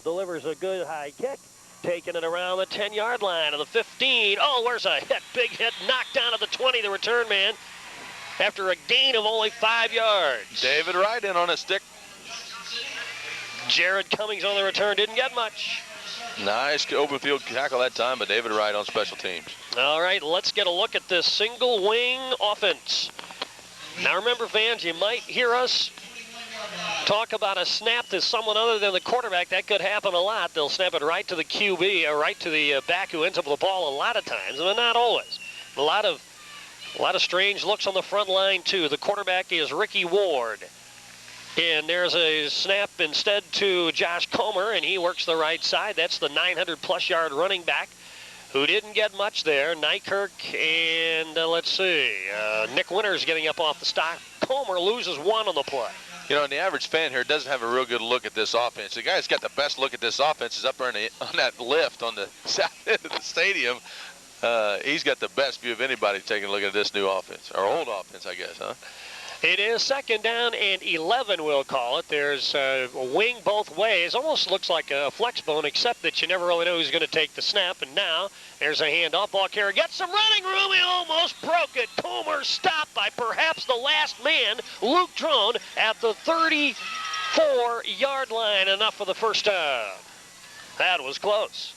delivers a good high kick. Taking it around the 10-yard line of the 15. Oh, where's a hit? Big hit. Knocked down at the 20, the return man, after a gain of only 5 yards. David Wright in on a stick. Jared Cummings on the return. Didn't get much. Nice open field tackle that time, but David Wright on special teams. All right, let's get a look at this single wing offense. Now remember, fans, you might hear us talk about a snap to someone other than the quarterback. That could happen a lot. They'll snap it right to the QB or right to the back who ends up with the ball a lot of times, but not always. A lot of strange looks on the front line, too. The quarterback is Ricky Ward. And there's a snap instead to Josh Comer, and he works the right side. That's the 900-plus yard running back who didn't get much there. Nykirk and, let's see, Nick Winters getting up off the stock. Comer loses one on the play. You know, and the average fan here doesn't have a real good look at this offense. The guy that's got the best look at this offense is up there on that lift on the south end of the stadium. He's got the best view of anybody taking a look at this new offense, or old offense, I guess, huh? It is 2nd down and 11, we'll call it. There's a wing both ways. Almost looks like a flex bone, except that you never really know who's going to take the snap. And now there's a handoff. Ball carrier gets some running room. He almost broke it. Comer stopped by perhaps the last man, Luke Drone, at the 34-yard line. Enough for the first down. That was close.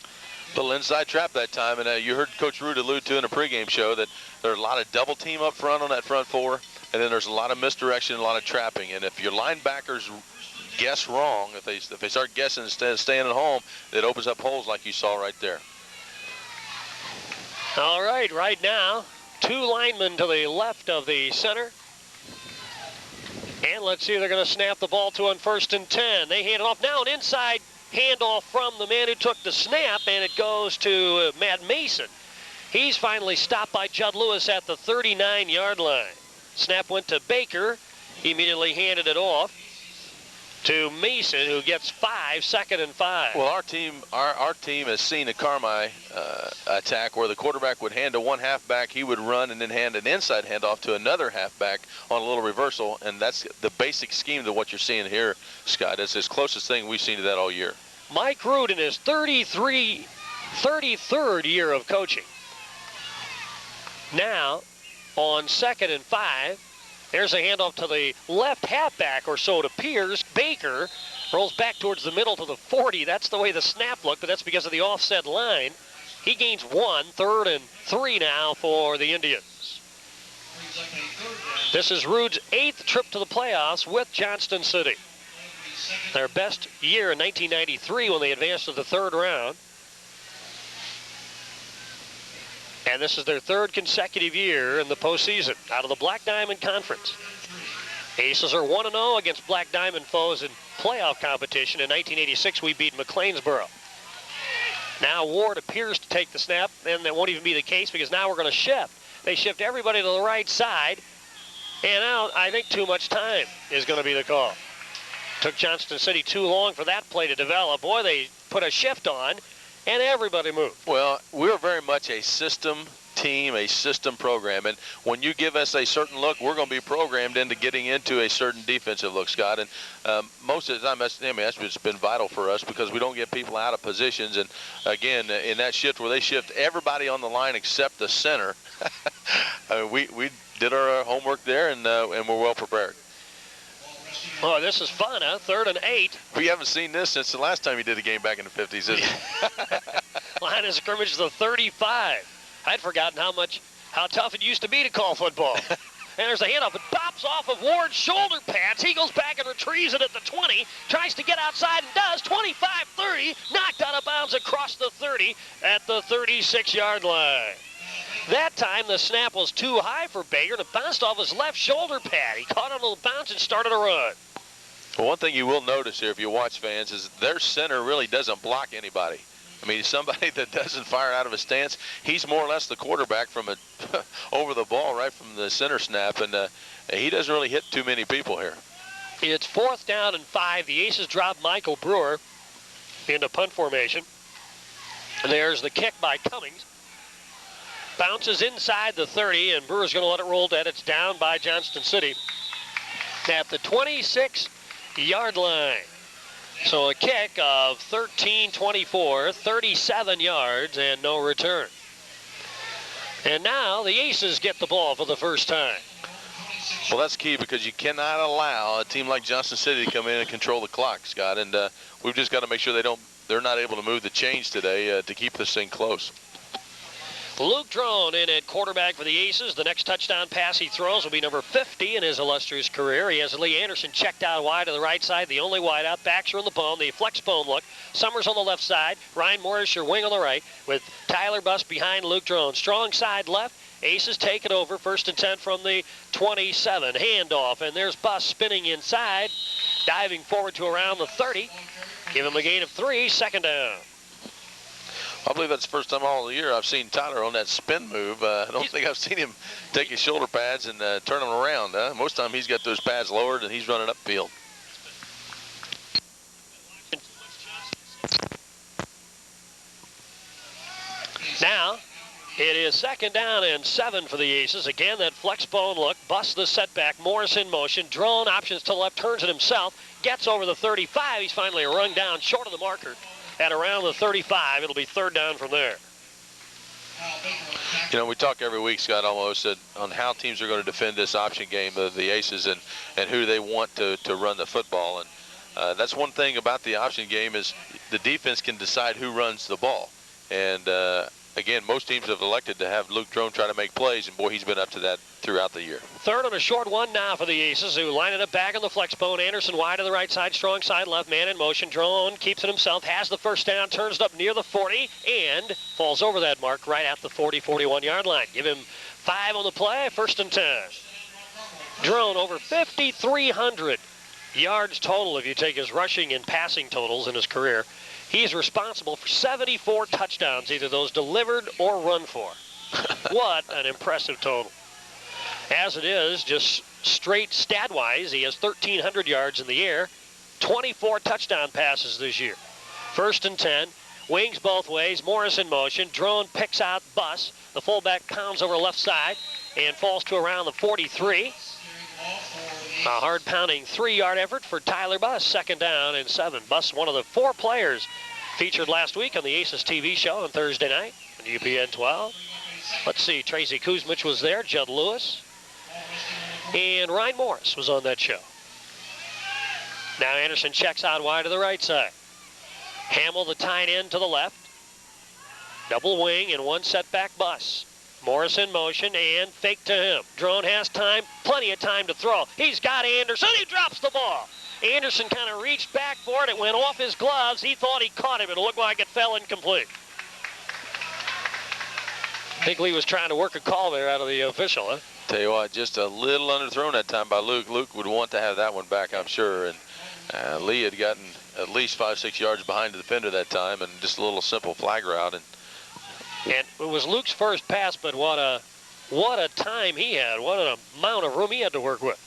Little inside trap that time, and you heard Coach Root allude to in a pregame show that there's a lot of double team up front on that front four, and then there's a lot of misdirection, a lot of trapping. And if your linebackers guess wrong, if they start guessing instead of staying at home, it opens up holes like you saw right there. All right, right now, 2 linemen to the left of the center. And let's see if they're going to snap the ball to on 1st and 10. They hand it off now, an inside handoff from the man who took the snap, and it goes to Matt Mason. He's finally stopped by Judd Lewis at the 39-yard line. Snap went to Baker. He immediately handed it off to Mason, who gets 5, 2nd and 5. Well, our team has seen a Carmel attack where the quarterback would hand to one halfback, he would run and then hand an inside handoff to another halfback on a little reversal, and that's the basic scheme to what you're seeing here, Scott. It's the closest thing we've seen to that all year. Mike Root in his 33rd year of coaching. Now, on 2nd and 5, there's a handoff to the left halfback, or so it appears. Baker rolls back towards the middle to the 40. That's the way the snap looked, but that's because of the offset line. He gains 1, 3rd and 3 now for the Indians. This is Root's 8th trip to the playoffs with Johnston City. Their best year in 1993 when they advanced to the 3rd round. And this is their 3rd consecutive year in the postseason out of the Black Diamond Conference. Aces are 1-0 against Black Diamond foes in playoff competition. In 1986, we beat McLeansboro. Now Ward appears to take the snap, and that won't even be the case because now we're going to shift. They shift everybody to the right side, and now I think too much time is going to be the call. Took Johnston City too long for that play to develop. Boy, they put a shift on, and everybody moved. Well, we're very much a system team, a system program, and when you give us a certain look, we're going to be programmed into getting into a certain defensive look, Scott. And most of the time, that's been vital for us because we don't get people out of positions. And again, in that shift where they shift everybody on the line except the center, we did our homework there, and we're well prepared. Oh, this is fun, huh? 3rd and 8. We haven't seen this since the last time you did a game back in the 50s, is it? Line of scrimmage to the 35. I'd forgotten how tough it used to be to call football. And there's a handoff. It pops off of Ward's shoulder pads. He goes back and retrieves it at the 20. Tries to get outside and does. 25-30. Knocked out of bounds across the 30 at the 36-yard line. That time the snap was too high for Baker, and it bounced off his left shoulder pad. He caught on a bounce and started a run. Well, one thing you will notice here if you watch, fans, is their center really doesn't block anybody. I mean, somebody that doesn't fire out of a stance, he's more or less the quarterback from over the ball right from the center snap, and he doesn't really hit too many people here. It's 4th down and 5. The Aces drop Michael Brewer into punt formation. And there's the kick by Cummings. Bounces inside the 30, and Brewer's going to let it roll dead. It's down by Johnston City at the 26-yard line. So a kick of 13-24, 37 yards, and no return. And now the Aces get the ball for the first time. Well, that's key because you cannot allow a team like Johnston City to come in and control the clock, Scott. And we've just got to make sure they're not able to move the chains today to keep this thing close. Luke Drone in at quarterback for the Aces. The next touchdown pass he throws will be number 50 in his illustrious career. He has Lee Anderson checked out wide to the right side, the only wide out. Backs are in the bone, the flex bone look. Summers on the left side. Ryan Morris, your wing on the right, with Tyler Buss behind Luke Drone. Strong side left. Aces take it over. 1st and 10 from the 27. Handoff, and there's Buss spinning inside, diving forward to around the 30. Give him a gain of 3, 2nd down. I believe that's the first time all year I've seen Tyler on that spin move. I don't think I've seen him take his shoulder pads and turn them around. Most of the time he's got those pads lowered and he's running upfield. Now, it is 2nd down and 7 for the Aces. Again, that flex bone look. Busts the setback. Morris in motion. Drone options to the left. Turns it himself. Gets over the 35. He's finally run down short of the marker at around the 35. It'll be 3rd down from there. You know, we talk every week, Scott, almost on how teams are going to defend this option game of the Aces and who they want to run the football. And that's one thing about the option game is the defense can decide who runs the ball. And again, most teams have elected to have Luke Drone try to make plays, and boy, he's been up to that throughout the year. 3rd and a short one now for the Aces, who line it up back on the flex bone. Anderson wide to the right side, strong side left, man in motion. Drone keeps it himself, has the 1st down, turns it up near the 40, and falls over that mark right at the 40, 41-yard line. Give him 5 on the play, 1st and 10. Drone over 5,300 yards total if you take his rushing and passing totals in his career. He's responsible for 74 touchdowns, either those delivered or run for. What an impressive total. As it is, just straight stat-wise, he has 1,300 yards in the air, 24 touchdown passes this year. 1st and 10, wings both ways, Morris in motion. Drone picks out Buss. The fullback pounds over left side and falls to around the 43. A hard-pounding 3-yard effort for Tyler Buss, 2nd down and 7. Buss, one of the 4 players featured last week on the Aces TV show on Thursday night on UPN 12. Let's see, Tracy Kuzmich was there, Judd Lewis, and Ryan Morris was on that show. Now Anderson checks out wide to the right side. Hamill, the tight end, to the left. Double wing and 1 setback Buss. Morris in motion and fake to him. Drone has time, plenty of time to throw. He's got Anderson. He drops the ball. Anderson kind of reached back for it. It went off his gloves. He thought he caught him. It looked like it fell incomplete. I think Lee was trying to work a call there out of the official, huh? Tell you what, just a little underthrown that time by Luke. Luke would want to have that one back, I'm sure. And Lee had gotten at least 5-6 yards behind the defender that time, and just a little simple flag route. And it was Luke's first pass, but what a time he had. What an amount of room he had to work with.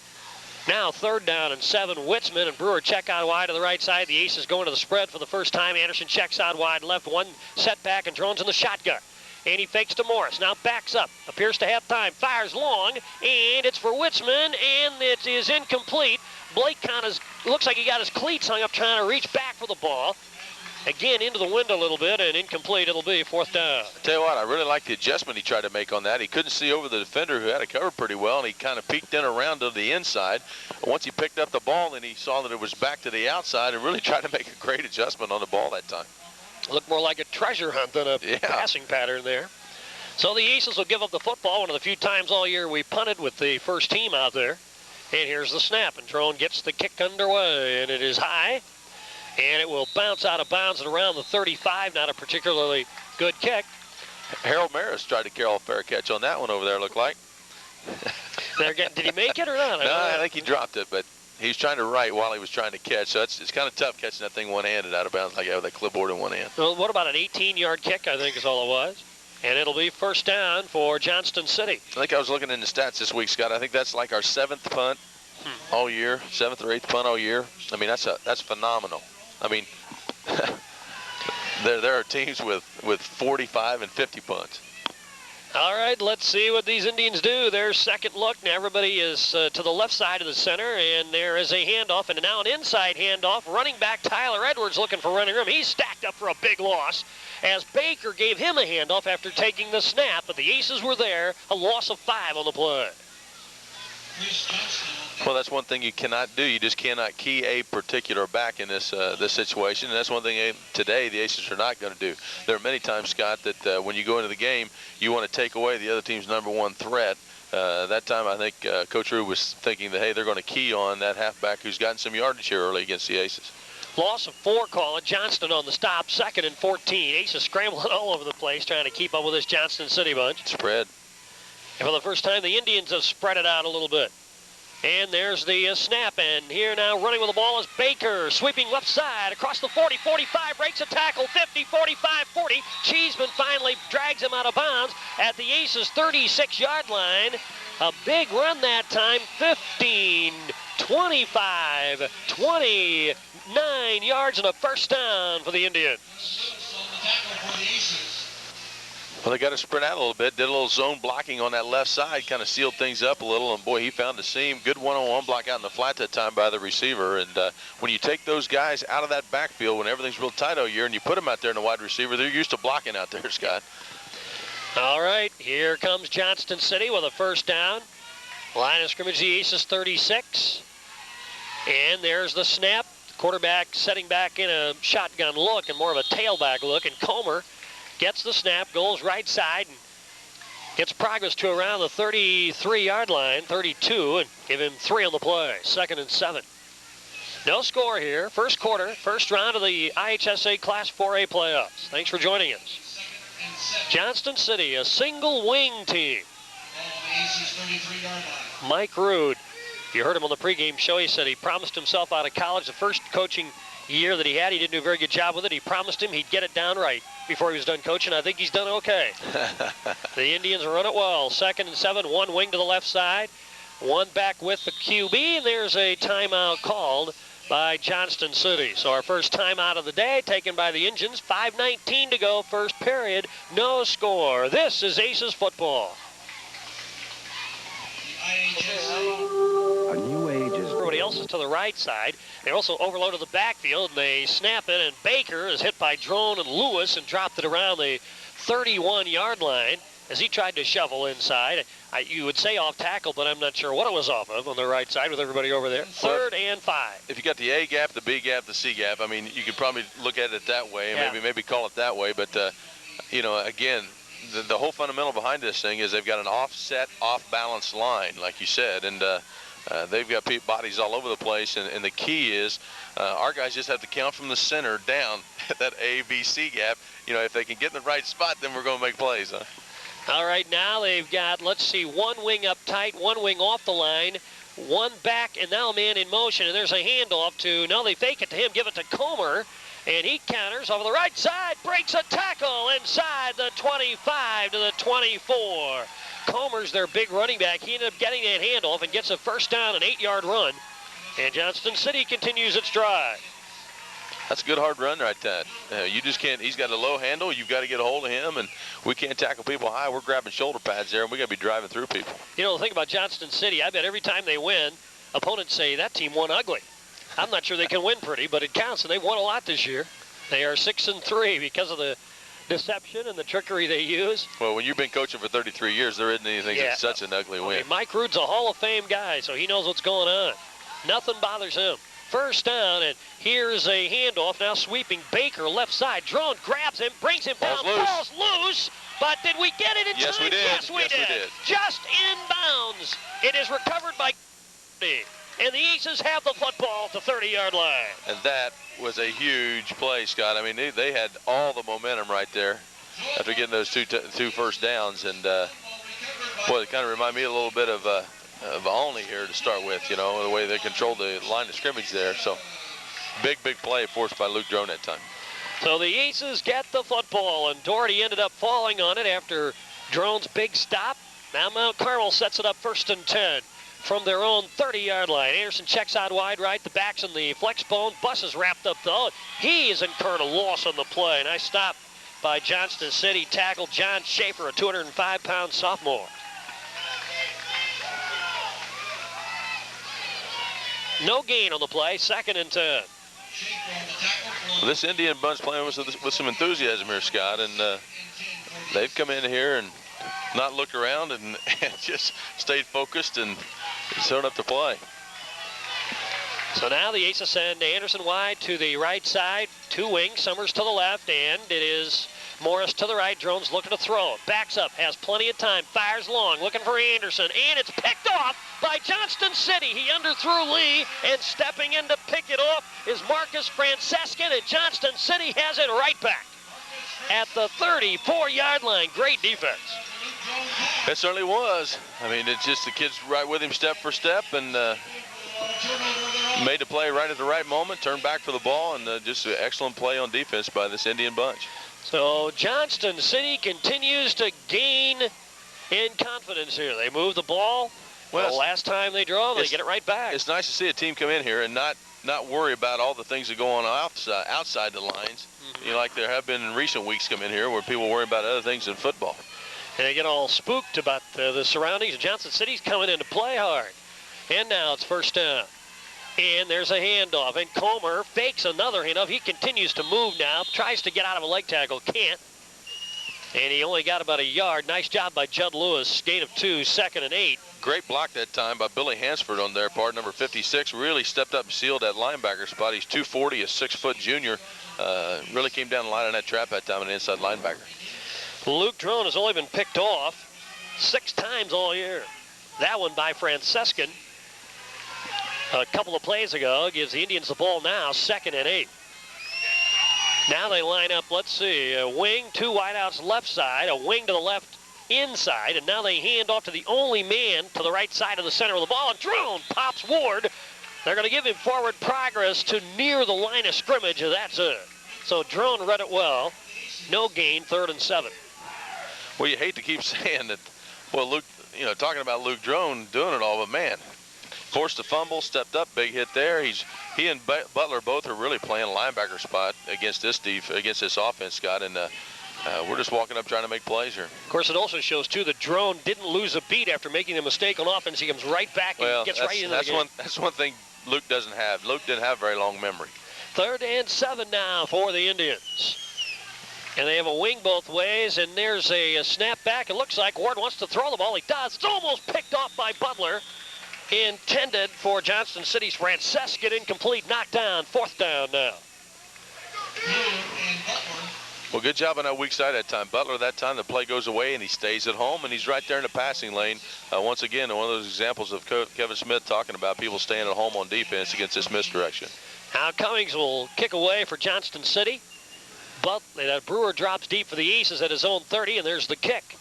Now 3rd down and 7. Witzman and Brewer check out wide to the right side. The Aces going to the spread for the first time. Anderson checks out wide left. 1 setback, and Drone's in the shotgun. And he fakes to Morris. Now backs up. Appears to have time. Fires long. And it's for Witzman. And it is incomplete. Blake kind of looks like he got his cleats hung up trying to reach back for the ball. Again, into the window a little bit, and incomplete. It'll be 4th down. I tell you what, I really like the adjustment he tried to make on that. He couldn't see over the defender who had it covered pretty well, and he kind of peeked in around to the inside. Once he picked up the ball, and he saw that it was back to the outside, and really tried to make a great adjustment on the ball that time. Looked more like a treasure hunt than a passing pattern there. So the Aces will give up the football. One of the few times all year we punted with the first team out there. And here's the snap, and Drone gets the kick underway, and it is high. And it will bounce out of bounds at around the 35. Not a particularly good kick. Harold Maris tried to carry a fair catch on that one over there, looked like. Did he make it or not? No, I think he dropped it, but he was trying to right while he was trying to catch. So it's kind of tough catching that thing one-handed out of bounds like that with that clipboard in one hand. Well, what about an 18-yard kick, I think is all it was. And it'll be 1st down for Johnston City. I think I was looking in the stats this week, Scott. I think that's like our 7th punt all year, 7th or 8th punt all year. I mean, that's phenomenal. I mean, there are teams with 45 and 50 punts. All right, let's see what these Indians do. Their second look. Now everybody is to the left side of the center, and there is a handoff, and now an inside handoff. Running back Tyler Edwards looking for running room. He's stacked up for a big loss as Baker gave him a handoff after taking the snap, but the Aces were there. A loss of 5 on the play. Well, that's one thing you cannot do. You just cannot key a particular back in this this situation, and that's one thing today the Aces are not going to do. There are many times, Scott, that when you go into the game, you want to take away the other team's #1 threat. That time, I think Coach Rue was thinking that, hey, they're going to key on that halfback who's gotten some yardage here early against the Aces. Loss of 4 calling. Johnston on the stop, 2nd and 14. Aces scrambling all over the place trying to keep up with this Johnston City bunch. Spread. And for the first time, the Indians have spread it out a little bit. And there's the snap, and here now running with the ball is Baker, sweeping left side across the 40, 45, breaks a tackle, 50, 45, 40. Cheeseman finally drags him out of bounds at the Aces' 36-yard line. A big run that time, 15, 25, 29 yards and a first down for the Indians. Well, they got to spread out a little bit. Did a little zone blocking on that left side, kind of sealed things up a little. And boy, he found the seam. Good one-on-one block out in the flat that time by the receiver. And when you take those guys out of that backfield when everything's real tight all year and you put them out there in the wide receiver, they're used to blocking out there, Scott. All right, here comes Johnston City with a first down. Line of scrimmage, the Aces 36. And there's the snap. Quarterback setting back in a shotgun look and more of a tailback look. And Comer gets the snap, goes right side, and gets progress to around the 33-yard line, 32, and give him 3 on the play. 2nd and 7. No score here. First quarter, first round of the IHSA Class 4A playoffs. Thanks for joining us. Johnston City, a single wing team. Mike Rood, you heard him on the pregame show. He said he promised himself out of college, the first coaching year that he had. He didn't do a very good job with it. He promised him he'd get it down right before he was done coaching. I think he's done okay. The Indians run it well. 2nd and 7, one wing to the left side, one back with the QB, and there's a timeout called by Johnston City. So our first timeout of the day taken by the Indians. 5:19 to go, first period, no score. This is Aces football. A new age is... Everybody else is to the right side. They also overloaded the backfield, and they snap it, and Baker is hit by Drone and Lewis and dropped it around the 31-yard line as he tried to shovel inside. You would say off tackle, but I'm not sure what it was off of on the right side with everybody over there. 3rd and 5. If you got the A gap, the B gap, the C gap, I mean, you could probably look at it that way, yeah. maybe call it that way. But, you know, again, the whole fundamental behind this thing is they've got an offset, off-balance line, like you said, and they've got bodies all over the place. And the key is our guys just have to count from the center down at that A, B, C gap. You know, if they can get in the right spot, then we're going to make plays, huh? All right, now they've got, let's see, one wing up tight, one wing off the line, one back, and now a man in motion. And there's a handoff to, now they fake it to him, give it to Comer, and he counters over the right side, breaks a tackle inside the 25 to the 24. Comer's their big running back. He ended up getting that handoff and gets a first down, an 8-yard run. And Johnston City continues its drive. That's a good hard run right there. You just can't, he's got a low handle. You've got to get a hold of him, and we can't tackle people high. We're grabbing shoulder pads there, and we got to be driving through people. You know, the thing about Johnston City, I bet every time they win, opponents say, that team won ugly. I'm not sure they can win pretty, but it counts, and they've won a lot this year. They are 6-3 because of the deception and the trickery they use. Well, when you've been coaching for 33 years, there isn't anything that's such an ugly win. I mean, Mike Rood's a Hall of Fame guy, so he knows what's going on. Nothing bothers him. First down, and here's a handoff. Now sweeping Baker left side. Drone grabs him, brings him down. Ball's loose, but did we get it in time? Yes, we did. Yes, we did. Just inbounds. It is recovered by and the Aces have the football at the 30-yard line. And that was a huge play, Scott. I mean, they had all the momentum right there after getting those two first downs. And, boy, it kind of reminded me a little bit of Olney here to start with, you know, the way they controlled the line of scrimmage there. So, big play forced by Luke Drone that time. So the Aces get the football, and Doherty ended up falling on it after Drone's big stop. Now Mount Carmel sets it up 1st and 10 from their own 30-yard line. Anderson checks out wide right. The back's in the flex bone. Bus is wrapped up, though. He is incurred a loss on the play. Nice stop by Johnston City. Tackled John Schaefer, a 205-pound sophomore. No gain on the play, 2nd and 10. Well, this Indian bunch playing with some enthusiasm here, Scott, and they've come in here and not looked around and just stayed focused and showed up to play. So now the Aces send Anderson wide to the right side, 2 wings, Summers to the left, and it is Morris to the right. Drones looking to throw. Backs up, has plenty of time, fires long, looking for Anderson, and it's picked off by Johnston City. He underthrew Lee, and stepping in to pick it off is Marcus Francescan, and Johnston City has it right back at the 34-yard line. Great defense. It certainly was. I mean, it's just the kids right with him step for step, and made the play right at the right moment, turned back for the ball, and just an excellent play on defense by this Indian bunch. So Johnston City continues to gain in confidence here. They move the ball. Well, the last time they drove, they get it right back. It's nice to see a team come in here and not worry about all the things that go on outside the lines. Mm-hmm. You know, like there have been in recent weeks come in here where people worry about other things than football. And they get all spooked about the surroundings. Johnston City's coming in to play hard. And now it's 1st down. And there's a handoff. And Comer fakes another handoff. He continues to move now. Tries to get out of a leg tackle. Can't. And he only got about a yard. Nice job by Judd Lewis. Gain of 2, 2nd and 8. Great block that time by Billy Hansford on their part. Number 56 really stepped up and sealed that linebacker spot. He's 240, a 6-foot junior. Really came down the line on that trap that time, an inside linebacker. Luke Drone has only been picked off 6 times all year. That one by Francescan a couple of plays ago gives the Indians the ball now, 2nd and 8. Now they line up, let's see, a wing, 2 wideouts left side, a wing to the left inside, and now they hand off to the only man to the right side of the center of the ball, and Drone pops Ward. They're going to give him forward progress to near the line of scrimmage, and that's it. So Drone read it well. No gain, 3rd and 7. Well, you hate to keep saying that, well, Luke, you know, talking about Luke Drone doing it all, but man, forced a fumble, stepped up, big hit there. He and Butler both are really playing a linebacker spot against this offense, Scott, and we're just walking up trying to make plays here. Of course, it also shows, too, that Drone didn't lose a beat after making a mistake on offense. He comes right back and gets right into the game. That's one thing Luke doesn't have. Luke didn't have very long memory. 3rd and 7 now for the Indians. And they have a wing both ways, and there's a snap back. It looks like Ward wants to throw the ball. He does. It's almost picked off by Butler. Intended for Johnston City's Francescan, incomplete, knocked down, 4th down now. Well, good job on that weak side that time. Butler, that time, the play goes away, and he stays at home, and he's right there in the passing lane. Once again, one of those examples of Kevin Smith talking about people staying at home on defense against this misdirection. Now Cummings will kick away for Johnston City. But Brewer drops deep for the Aces at his own 30, and there's the kick.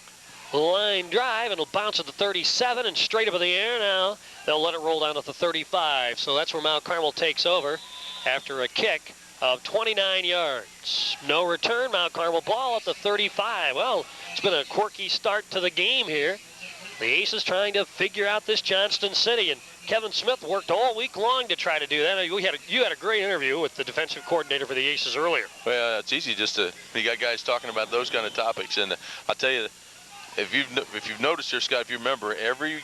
Line drive, and it'll bounce at the 37 and straight up in the air. Now they'll let it roll down at the 35. So that's where Mount Carmel takes over after a kick of 29 yards. No return, Mount Carmel ball at the 35. Well, it's been a quirky start to the game here. The Aces trying to figure out this Johnston City, and Kevin Smith worked all week long to try to do that. You had a great interview with the defensive coordinator for the Aces earlier. Well, it's easy just to, you got guys talking about those kind of topics, and I'll tell you, if you've noticed here, Scott, if you remember, every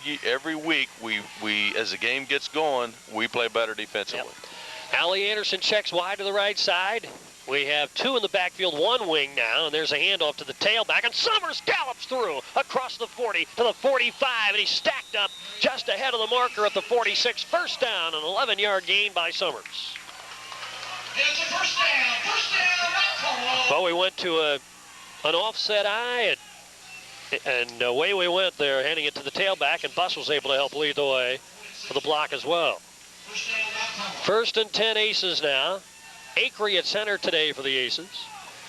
week we as the game gets going, we play better defensively. Yep. Allie Anderson checks wide to the right side. We have 2 in the backfield, 1 wing now, and there's a handoff to the tailback, and Summers gallops through across the 40 to the 45, and he's stacked up just ahead of the marker at the 46. 1st down, an 11-yard gain by Summers. It's a 1st down. Well, we went to an offset eye, and away we went there, handing it to the tailback, and Buss was able to help lead the way for the block as well. 1st and 10 Aces now. Acree at center today for the Aces.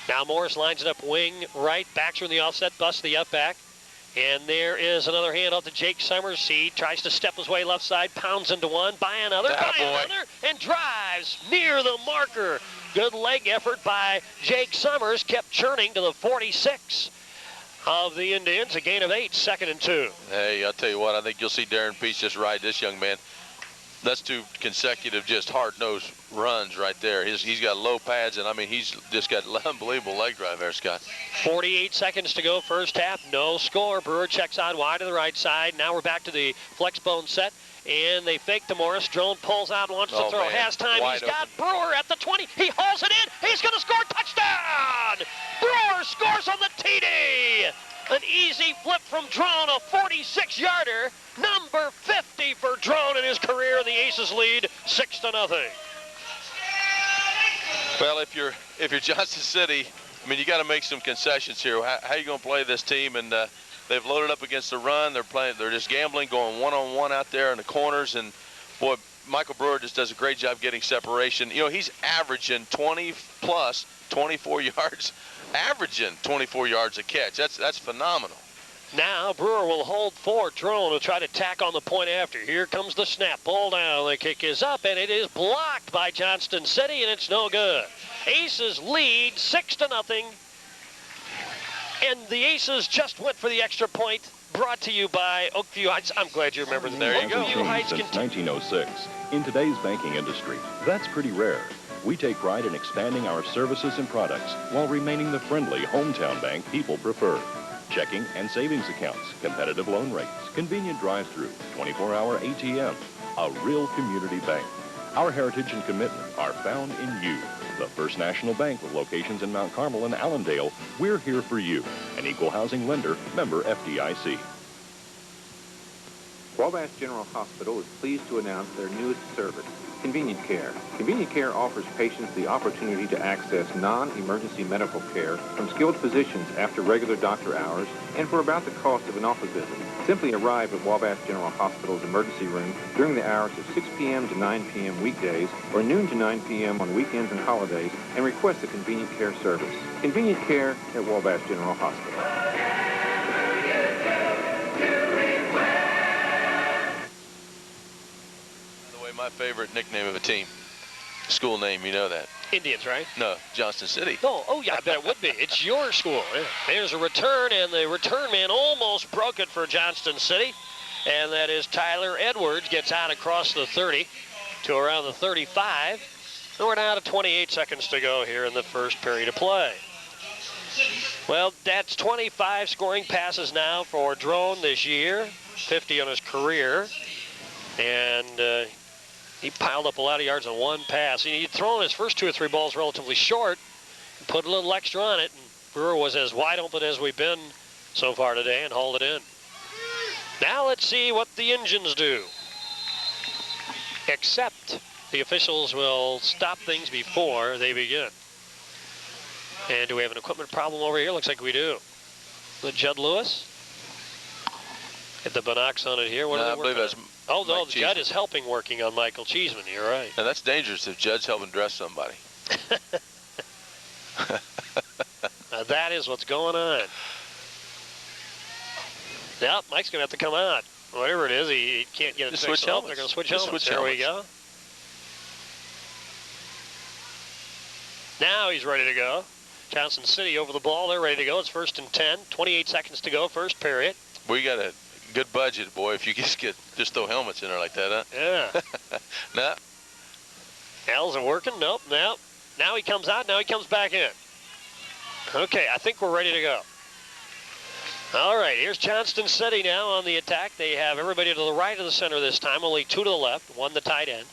Now Morris lines it up wing right, backs from the offset, Buss the up back. And there is another handoff to Jake Summers. He tries to step his way left side, pounds into one, by another, and drives near the marker. Good leg effort by Jake Summers, kept churning to the 46 of the Indians. A gain of 8, 2nd and 2. Hey, I'll tell you what, I think you'll see Darren Peace just ride this young man. That's 2 consecutive just hard-nosed runs right there. He's got low pads, and I mean, he's just got unbelievable leg drive there, Scott. 48 seconds to go, first half, no score. Brewer checks out wide to the right side. Now we're back to the flex bone set, and they fake to Morris. Drone pulls out, wants to throw, man. has time. Wide He's got open. Brewer at the 20. He hauls it in. He's going to score. Touchdown! Brewer scores on the TD. An easy flip from Drone, a 46-yarder. Number 50 for Drone in his career. The Aces lead 6-0. Well, if you're Johnston City, I mean, you got to make some concessions here. How you going to play this team? And they've loaded up against the run. They're just gambling, going one-on-one out there in the corners. And boy, Michael Brewer just does a great job getting separation. You know, he's averaging 20+ 24 yards, averaging 24 yards a catch. That's phenomenal. Now Brewer will hold for Drone to try to tack on the point after. Here comes the snap. Ball down. The kick is up, and it is blocked by Johnston City, and it's no good. Aces lead 6-0. And the Aces just went for the extra point. Brought to you by Oakview Heights. I'm glad you remember that. There you go. Oakview Heights since 1906. In today's banking industry, that's pretty rare. We take pride in expanding our services and products while remaining the friendly hometown bank people prefer. Checking and savings accounts, competitive loan rates, convenient drive-through, 24-hour ATM, a real community bank. Our heritage and commitment are found in you. The First National Bank with locations in Mount Carmel and Allendale. We're here for you. An equal housing lender, member FDIC. Wabash General Hospital is pleased to announce their newest service, Convenient Care. Convenient Care offers patients the opportunity to access non-emergency medical care from skilled physicians after regular doctor hours and for about the cost of an office visit. Simply arrive at Wabash General Hospital's emergency room during the hours of 6 p.m. to 9 p.m. weekdays or noon to 9 p.m. on weekends and holidays and request the Convenient Care service. Convenient Care at Wabash General Hospital. My favorite nickname of a team, school name, you know that. Indians, right? No, Johnston City. Oh yeah, I bet it would be. It's your school. Yeah. There's a return, and the return man almost broke it for Johnston City. And that is Tyler Edwards, gets out across the 30 to around the 35. And we're down to 28 seconds to go here in the first period of play. Well, that's 25 scoring passes now for Drone this year, 50 on his career. And he piled up a lot of yards on one pass. He'd thrown his first 2 or 3 balls relatively short, and put a little extra on it, and Brewer was as wide open as we've been so far today and hauled it in. Now let's see what the engines do. Except the officials will stop things before they begin. And do we have an equipment problem over here? Looks like we do. The Judd Lewis. Get the binocs on it here. What are they working on? Oh, no, the Judd is helping working on Michael Cheeseman. You're right. Now, that's dangerous if Judd's helping dress somebody. Now, that is what's going on. Yep, Mike's going to have to come out. Whatever it is, he can't get it Just fixed. switch helmets. They're going to switch Just helmets. switch There we helmets. go. Now he's ready to go. Johnston City over the ball. They're ready to go. It's 1st and 10. 28 seconds to go, first period. We got a good budget, boy, if you just throw helmets in there like that, huh? Yeah. Nah. Al's it working? Nope, nope. Now he comes out. Now he comes back in. Okay, I think we're ready to go. All right, here's Johnston City now on the attack. They have everybody to the right of the center this time, only 2 to the left, 1 the tight end.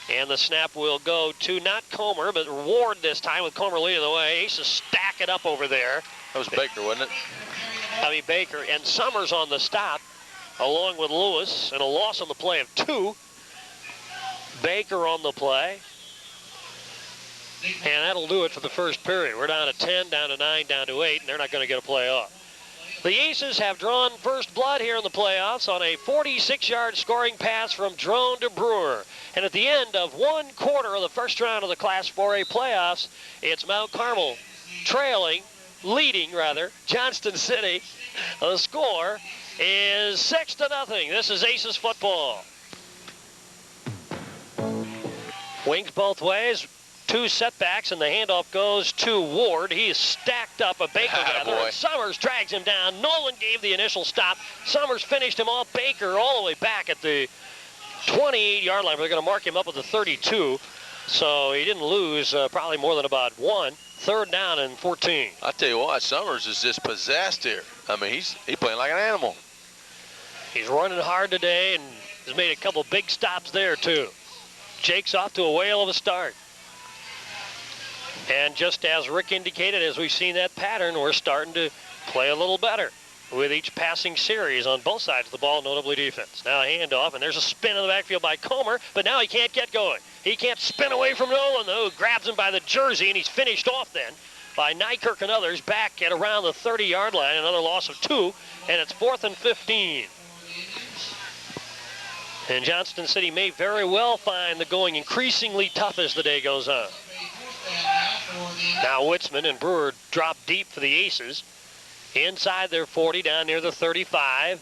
And the snap will go to not Comer, but Ward this time with Comer leading the way. Aces stack it up over there. That was Baker, wasn't it? Baker and Summers on the stop, along with Lewis, and a loss on the play of 2. Baker on the play. And that'll do it for the first period. We're down to 10, down to 9, down to 8, and they're not going to get a play off. The Aces have drawn first blood here in the playoffs on a 46-yard scoring pass from Drone to Brewer. And at the end of 1 quarter of the first round of the Class 4A playoffs, it's Mount Carmel leading Johnston City. The score is 6-0. This is Aces football. Wings both ways. 2 setbacks, and the handoff goes to Ward. He is stacked up a Baker rather, and Summers drags him down. Nolan gave the initial stop. Summers finished him off. Baker all the way back at the 28-yard line. They're going to mark him up at the 32. So he didn't lose probably more than about one. 3rd down and 14. I tell you what, Summers is just possessed here. I mean, he's playing like an animal. He's running hard today and has made a couple big stops there, too. Jake's off to a whale of a start. And just as Rick indicated, as we've seen that pattern, we're starting to play a little better with each passing series on both sides of the ball, notably defense. Now a handoff, and there's a spin in the backfield by Comer, but now he can't get going. He can't spin away from Nolan, though, who grabs him by the jersey, and he's finished off then by Nykirk and others back at around the 30-yard line. Another loss of 2, and it's 4th and 15. And Johnston City may very well find the going increasingly tough as the day goes on. Now Witzman and Brewer drop deep for the Aces. Inside their 40, down near the 35.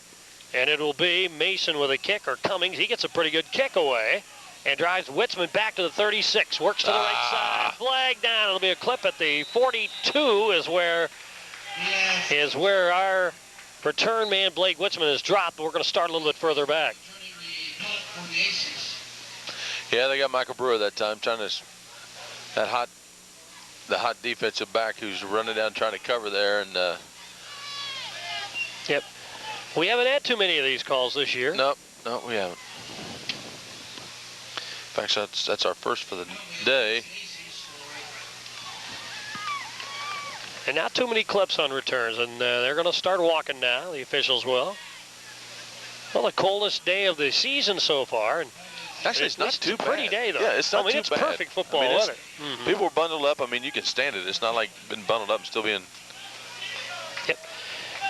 And it will be Mason with a kick, or Cummings. He gets a pretty good kick away and drives Witzman back to the 36. Works to the right side. Flag down. It'll be a clip at the 42 is where our return man Blake Witzman is dropped. We're going to start a little bit further back. Yeah, they got Michael Brewer that time, trying to the hot defensive back who's running down trying to cover there, and yep, we haven't had too many of these calls this year. No, we haven't. In fact, that's our first for the day. And not too many clips on returns, and they're going to start walking now. The officials will. Well, the coldest day of the season so far, and actually, it's not too bad. Pretty day, though. Yeah, it's not too bad. It's perfect football weather. People are bundled up. I mean, you can stand it. It's not like been bundled up and still being. Yep.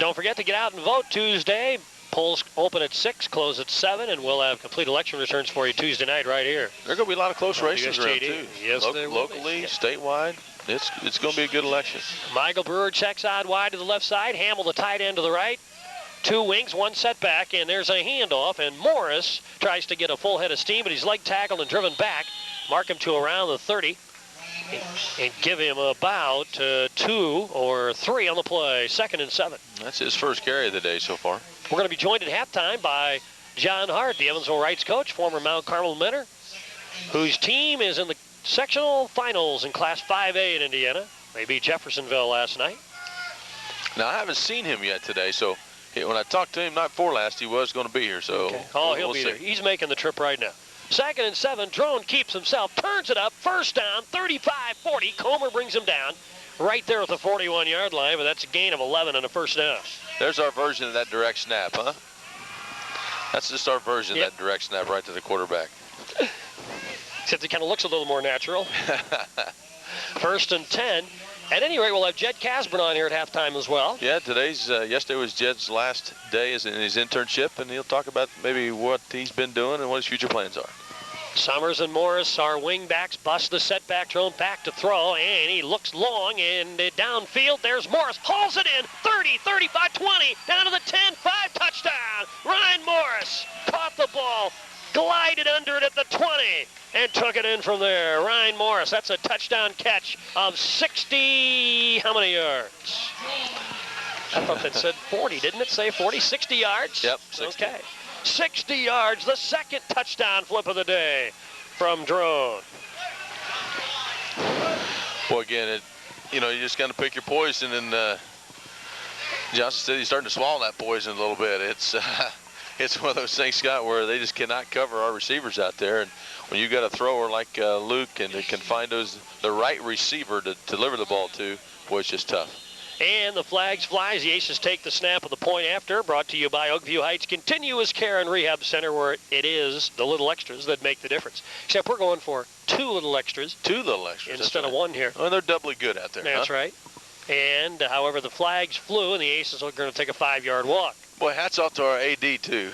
Don't forget to get out and vote Tuesday. Polls open at 6, close at 7, and we'll have complete election returns for you Tuesday night right here. There are going to be a lot of close races around, too. Yes, there will be. Locally, statewide. It's going to be a good election. Michael Brewer checks out wide to the left side. Hamill, the tight end, to the right. 2 wings, 1 setback, and there's a handoff, and Morris tries to get a full head of steam, but he's leg tackled and driven back. Mark him to around the 30 and give him about 2 or 3 on the play. 2nd and 7. That's his first carry of the day so far. We're going to be joined at halftime by John Hart, the Evansville Rights coach, former Mount Carmel mentor, whose team is in the sectional finals in Class 5A in Indiana. They beat Jeffersonville last night. Now, I haven't seen him yet today, so when I talked to him night before last, he was going to be here. So okay. He'll be there. He's making the trip right now. 2nd and 7. Drone keeps himself, turns it up. 1st down, 35-40. Comer brings him down right there at the 41-yard line, but that's a gain of 11 and a 1st down. There's our version of that direct snap, huh? That's just our version of that direct snap right to the quarterback. Except it kind of looks a little more natural. 1st and 10. At any rate, we'll have Jed Casburn on here at halftime as well. Yeah, yesterday was Jed's last day in his internship, and he'll talk about maybe what he's been doing and what his future plans are. Summers and Morris, our wing backs, bust the setback, thrown back to throw, and he looks long, and downfield, there's Morris, hauls it in, 30, 35, 20, down to the 10, 5, touchdown. Ryan Morris caught the ball, glided under it at the 20, and took it in from there. Ryan Morris, that's a touchdown catch of 60, how many yards? I thought that said 40, didn't it say 40? 60 yards? Yep, 60. Okay. 60 yards, the 2nd touchdown flip of the day from Drone. Well, again, you just got to pick your poison, and Johnston City's starting to swallow that poison a little bit. It's one of those things, Scott, where they just cannot cover our receivers out there, and when you got a thrower like Luke and can find the right receiver to deliver the ball to, boy, it's just tough. And the flags flies. The Aces take the snap of the point after. Brought to you by Oakview Heights Continuous Care and Rehab Center, where it is the little extras that make the difference. Except we're going for 2 little extras. 2 little extras. Instead of 1 here. Well, they're doubly good out there. That's right. And, however, the flags flew, and the Aces are going to take a 5-yard walk. Boy, hats off to our AD, too.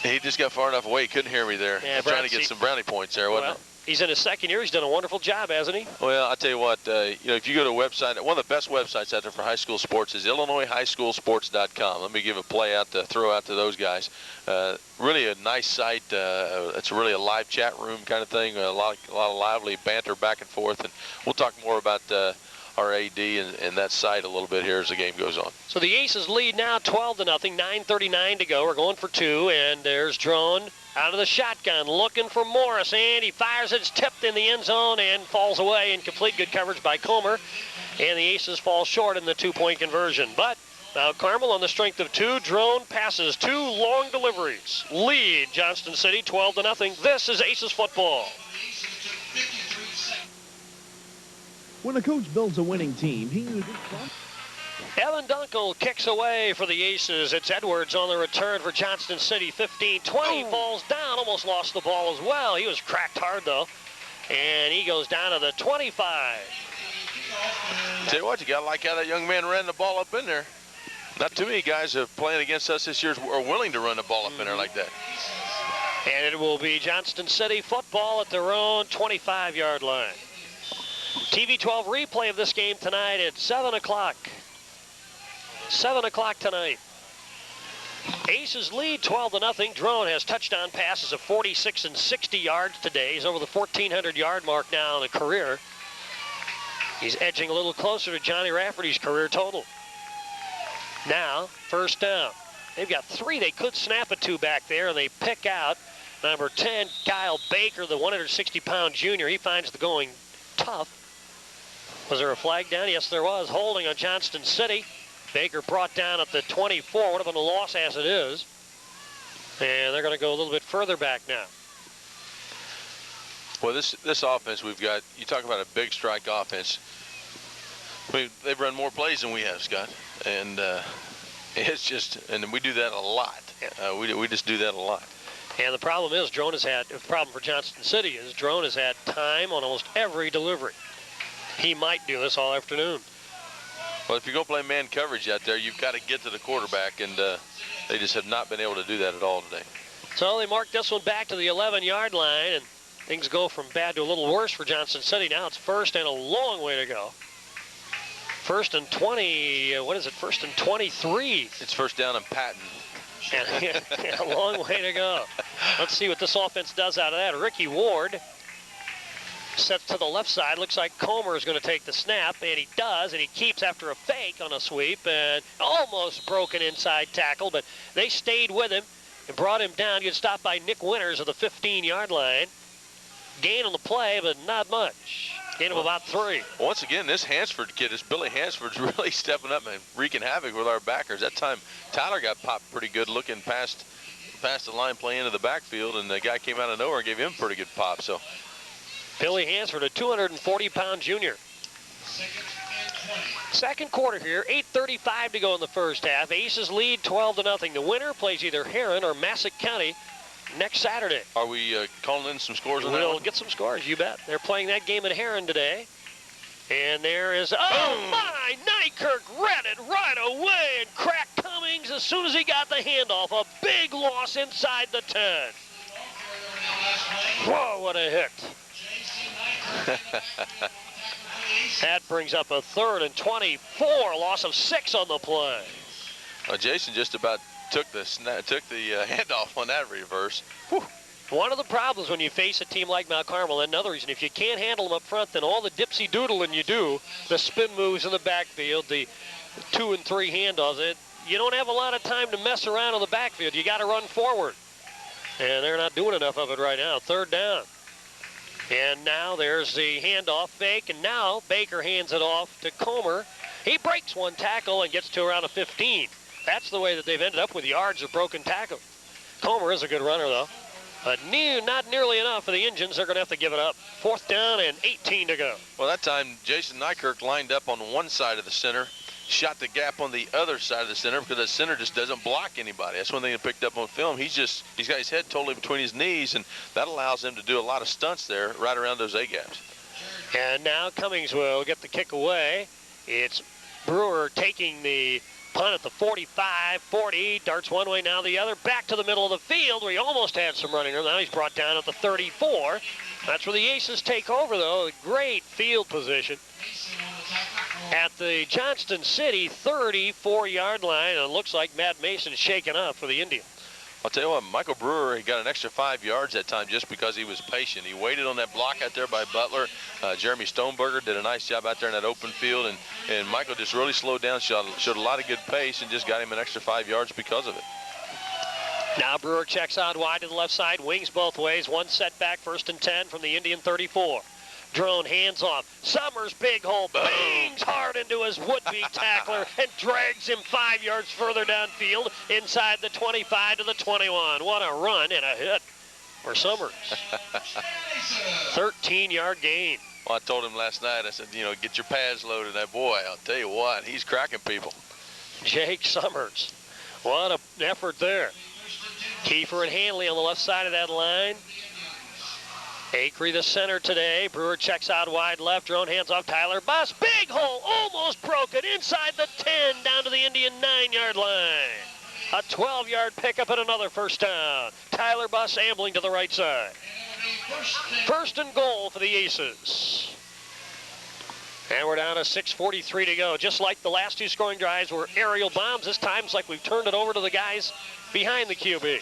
He just got far enough away. He couldn't hear me there. Yeah, trying to get some brownie points there, wasn't it? He's in his 2nd year. He's done a wonderful job, hasn't he? Well, I'll tell you what, if you go to a website, one of the best websites out there for high school sports is IllinoisHighSchoolSports.com. Let me give a throw out to those guys. Really a nice site. It's really a live chat room kind of thing. A lot of lively banter back and forth. And we'll talk more about our AD and that site a little bit here as the game goes on. So the Aces lead now 12-0, 9:39 to go. We're going for two, and there's Drone out of the shotgun looking for Morris, and he fires it. It's tipped in the end zone and falls away. Incomplete. Good coverage by Comer, and the Aces fall short in the two-point conversion. But now Carmel, on the strength of two drone passes, two long deliveries, lead Johnston City 12-0. This is Aces football. When a coach builds a winning team, he uses... Evan Dunkel kicks away for the Aces. It's Edwards on the return for Johnston City. 15-20, falls down, almost lost the ball as well. He was cracked hard, though, and he goes down to the 25. Tell you what, you got to like how that young man ran the ball up in there. Not too many guys have playing against us this year are willing to run the ball up in there like that. And it will be Johnston City football at their own 25-yard line. TV 12 replay of this game tonight at 7 o'clock. 7 o'clock tonight. Aces lead 12-0. Drone has touchdown passes of 46 and 60 yards today. He's over the 1,400-yard mark now in a career. He's edging a little closer to Johnny Rafferty's career total. Now, first down. They've got three they could snap it to back there, and they pick out number 10, Kyle Baker, the 160-pound junior. He finds the going tough. Was there a flag down? Yes, there was. Holding on Johnston City. Baker brought down at the 24. Would have been a loss as it is. And they're going to go a little bit further back now. Well, this offense we've got, you talk about a big strike offense. They've run more plays than we have, Scott. And it's just, and we do that a lot. We just do that a lot. And the problem is, Drone has had, the problem for Johnston City is Drone has had time on almost every delivery. He might do this all afternoon. Well, if you're going to play man coverage out there, you've got to get to the quarterback, and they just have not been able to do that at all today. So they mark this one back to the 11-yard line, and things go from bad to a little worse for Johnston City. Now it's first and a long way to go. First and 20, what is it, first and 23. It's first down and Patton. And a long way to go. Let's see what this offense does out of that. Ricky Ward sets to the left side. Looks like Comer is going to take the snap, and he does, and he keeps after a fake on a sweep, and almost broken inside tackle, but they stayed with him and brought him down. Gets stopped by Nick Winters at the 15-yard line. Gain on the play, but not much. Gain of about 3. Once again, this Hansford kid, this Billy Hansford's really stepping up and wreaking havoc with our backers. That time, Tyler got popped pretty good looking past the line play into the backfield, and the guy came out of nowhere and gave him a pretty good pop. So Billy Hansford, a 240-pound junior. Second quarter here, 8:35 to go in the first half. Aces lead 12-0. The winner plays either Heron or Massac County next Saturday. Are we calling in some scores on that one? We'll get some scores, you bet. They're playing that game at Heron today. And there is, oh my, Nykirk read it right away and cracked Cummings as soon as he got the handoff. A big loss inside the 10. Whoa, what a hit. That brings up a 3rd and 24, loss of 6 on the play. Well, Jason just about took the handoff on that reverse. Whew. One of the problems when you face a team like Mount Carmel, and another reason, if you can't handle them up front, then all the dipsy-doodling you do, the spin moves in the backfield, the 2 and 3 handoffs, you don't have a lot of time to mess around in the backfield. You got to run forward. And they're not doing enough of it right now. 3rd down. And now there's the handoff fake, and now Baker hands it off to Comer. He breaks one tackle and gets to around a 15. That's the way that they've ended up with yards of broken tackles. Comer is a good runner, though. But not nearly enough for the Indians. They're going to have to give it up. 4th down and 18 to go. Well, that time, Jason Nykirk lined up on one side of the center, shot the gap on the other side of the center because the center just doesn't block anybody. That's one thing that picked up on film. He's got his head totally between his knees, and that allows him to do a lot of stunts there right around those A-gaps. And now Cummings will get the kick away. It's Brewer taking the punt at the 45, 40, darts one way, now the other, back to the middle of the field where he almost had some running room. Now he's brought down at the 34. That's where the Aces take over, though. Great field position at the Johnston City 34-yard line. And it looks like Matt Mason's shaken up for the Indians. I'll tell you what, Michael Brewer, he got an extra 5 yards that time just because he was patient. He waited on that block out there by Butler. Jeremy Stoneberger did a nice job out there in that open field, and Michael just really slowed down, showed a lot of good pace, and just got him an extra 5 yards because of it. Now Brewer checks out wide to the left side, wings both ways. One setback, 1st and 10 from the Indian 34. Drone hands off. Summers, big hole, bangs hard into his would-be tackler and drags him 5 yards further downfield inside the 25 to the 21. What a run and a hit for Summers. 13-yard gain. Well, I told him last night, I said, get your pads loaded. That boy, I'll tell you what, he's cracking people. Jake Summers. What an effort there. Kiefer and Hanley on the left side of that line. Acree the center today. Brewer checks out wide left. Drone hands off Tyler Buss. Big hole, almost broken inside the 10 down to the Indian 9-yard line. A 12-yard pickup and another first down. Tyler Buss ambling to the right side. 1st and goal for the Aces. And we're down to 6:43 to go. Just like the last 2 scoring drives were aerial bombs, this time it's like we've turned it over to the guys behind the QB.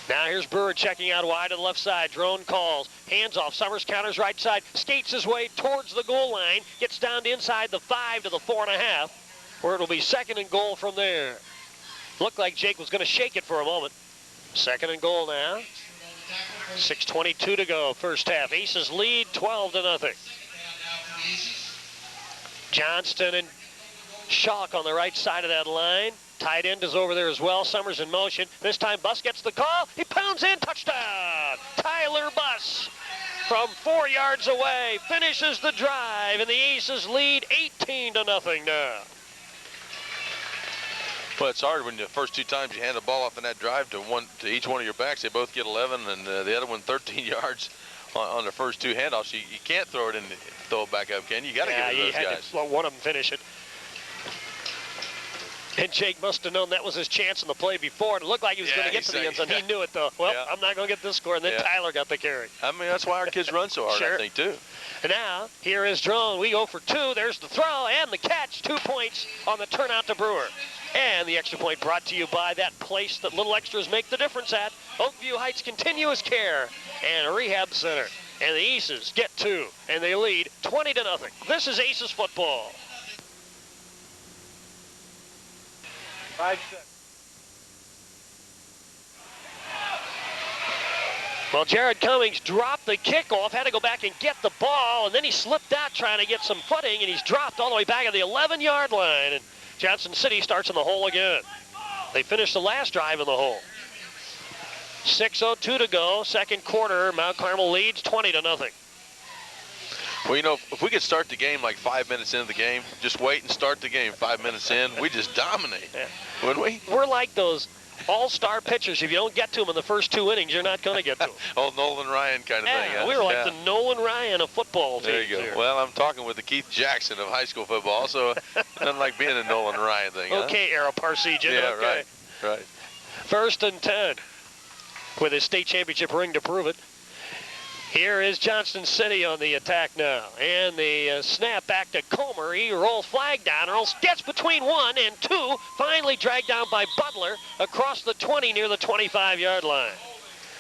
Now here's Brewer checking out wide to the left side. Drone calls. Hands off. Summers counters right side. Skates his way towards the goal line. Gets down to inside the 5 to the 4.5, where it'll be 2nd and goal from there. Looked like Jake was going to shake it for a moment. 2nd and goal now. 6:22 to go. First half. Aces lead 12-0. Johnston and Schalk on the right side of that line. Tight end is over there as well. Summers in motion. This time Buss gets the call. He pounds in. Touchdown. Tyler Buss from 4 yards away finishes the drive, and the Aces lead 18-0 now. Well, it's hard when the first 2 times you hand the ball off in that drive to each one of your backs. They both get 11, and the other one 13 yards on the first 2 handoffs. You can't throw it in and throw it back up, can you? You got to give it to those guys. To let one of them finish it. And Jake must have known that was his chance in the play before. And it looked like he was going to get to the end zone. He knew it, though. Well, I'm not going to get this score. And then Tyler got the carry. I mean, that's why our kids run so hard, I think, too. And now, here is Drone. We go for 2. There's the throw and the catch. 2 points on the turnout to Brewer. And the extra point brought to you by that place that little extras make the difference at, Oakview Heights Continuous Care and Rehab Center. And the Aces get 2, and they lead 20-0. This is Aces football. 5 seconds. Well, Jared Cummings dropped the kickoff, had to go back and get the ball, and then he slipped out trying to get some footing, and he's dropped all the way back at the 11-yard line. And Johnson City starts in the hole again. They finished the last drive in the hole. 6:02 to go, 2nd quarter. Mount Carmel leads 20-0. Well, if we could start the game like 5 minutes into the game, just wait and start the game 5 minutes in, we just dominate, wouldn't we? We're like those all-star pitchers. If you don't get to them in the first 2 innings, you're not going to get to them. Oh, Nolan Ryan kind of thing. We were like the Nolan Ryan of football team. There you go. Here. Well, I'm talking with the Keith Jackson of high school football, so nothing like being a Nolan Ryan thing. Okay, Ara Parsegian. Yeah, okay. Right. 1st and 10 with his state championship ring to prove it. Here is Johnston City on the attack now. And the snap back to Comer. He rolls flag down. Gets between 1 and 2. Finally dragged down by Butler across the 20 near the 25-yard line.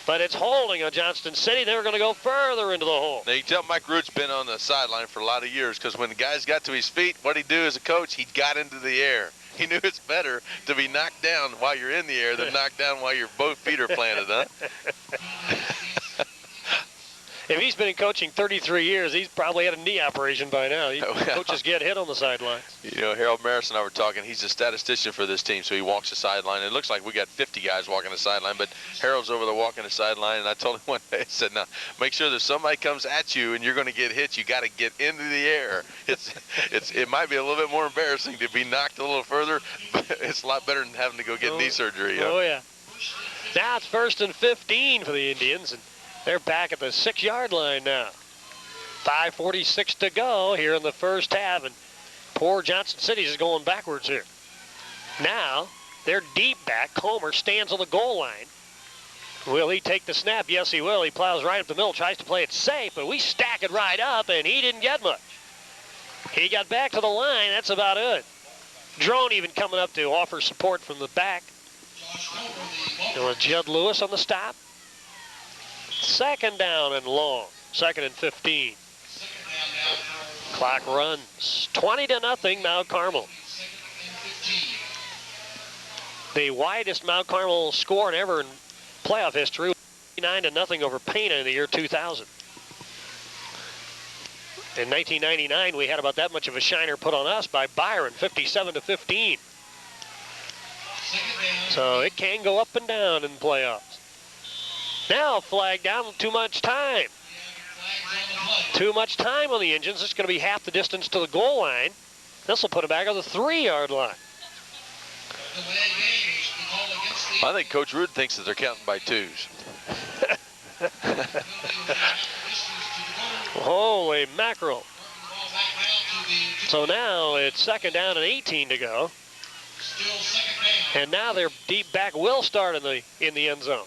But it's holding on Johnston City. They're going to go further into the hole. Now, you can tell Mike Root's been on the sideline for a lot of years, because when the guys got to his feet, what he'd do as a coach, he got into the air. He knew it's better to be knocked down while you're in the air than knocked down while your both feet are planted, huh? If he's been in coaching 33 years, he's probably had a knee operation by now. Coaches get hit on the sidelines. Harold Maris and I were talking. He's a statistician for this team, so he walks the sideline. It looks like we got 50 guys walking the sideline, but Harold's over there walking the sideline, and I told him one day, I said, now, make sure that somebody comes at you and you're going to get hit. You got to get into the air. It might be a little bit more embarrassing to be knocked a little further, but it's a lot better than having to go get knee surgery. Oh, yeah. Now it's 1st and 15 for the Indians, and they're back at the 6-yard line now. 5:46 to go here in the first half, and poor Johnson City is going backwards here. Now, they're deep back. Comer stands on the goal line. Will he take the snap? Yes, he will. He plows right up the middle, tries to play it safe, but we stack it right up, and he didn't get much. He got back to the line. That's about it. Drone even coming up to offer support from the back. And with Judd Lewis on the stop. 2nd down and long. 2nd and 15. Clock runs 20-0 Mount Carmel. The widest Mount Carmel score ever in playoff history, 9-0 over Pana in the year 2000. In 1999, we had about that much of a shiner put on us by Byron, 57-15. So it can go up and down in playoffs. Now flag down, too much time. Too much time on the engines. It's going to be half the distance to the goal line. This will put it back on the 3-yard line. I think Coach Rudd thinks that they're counting by twos. Holy mackerel. So now it's 2nd down and 18 to go. And now their deep back will start in the end zone.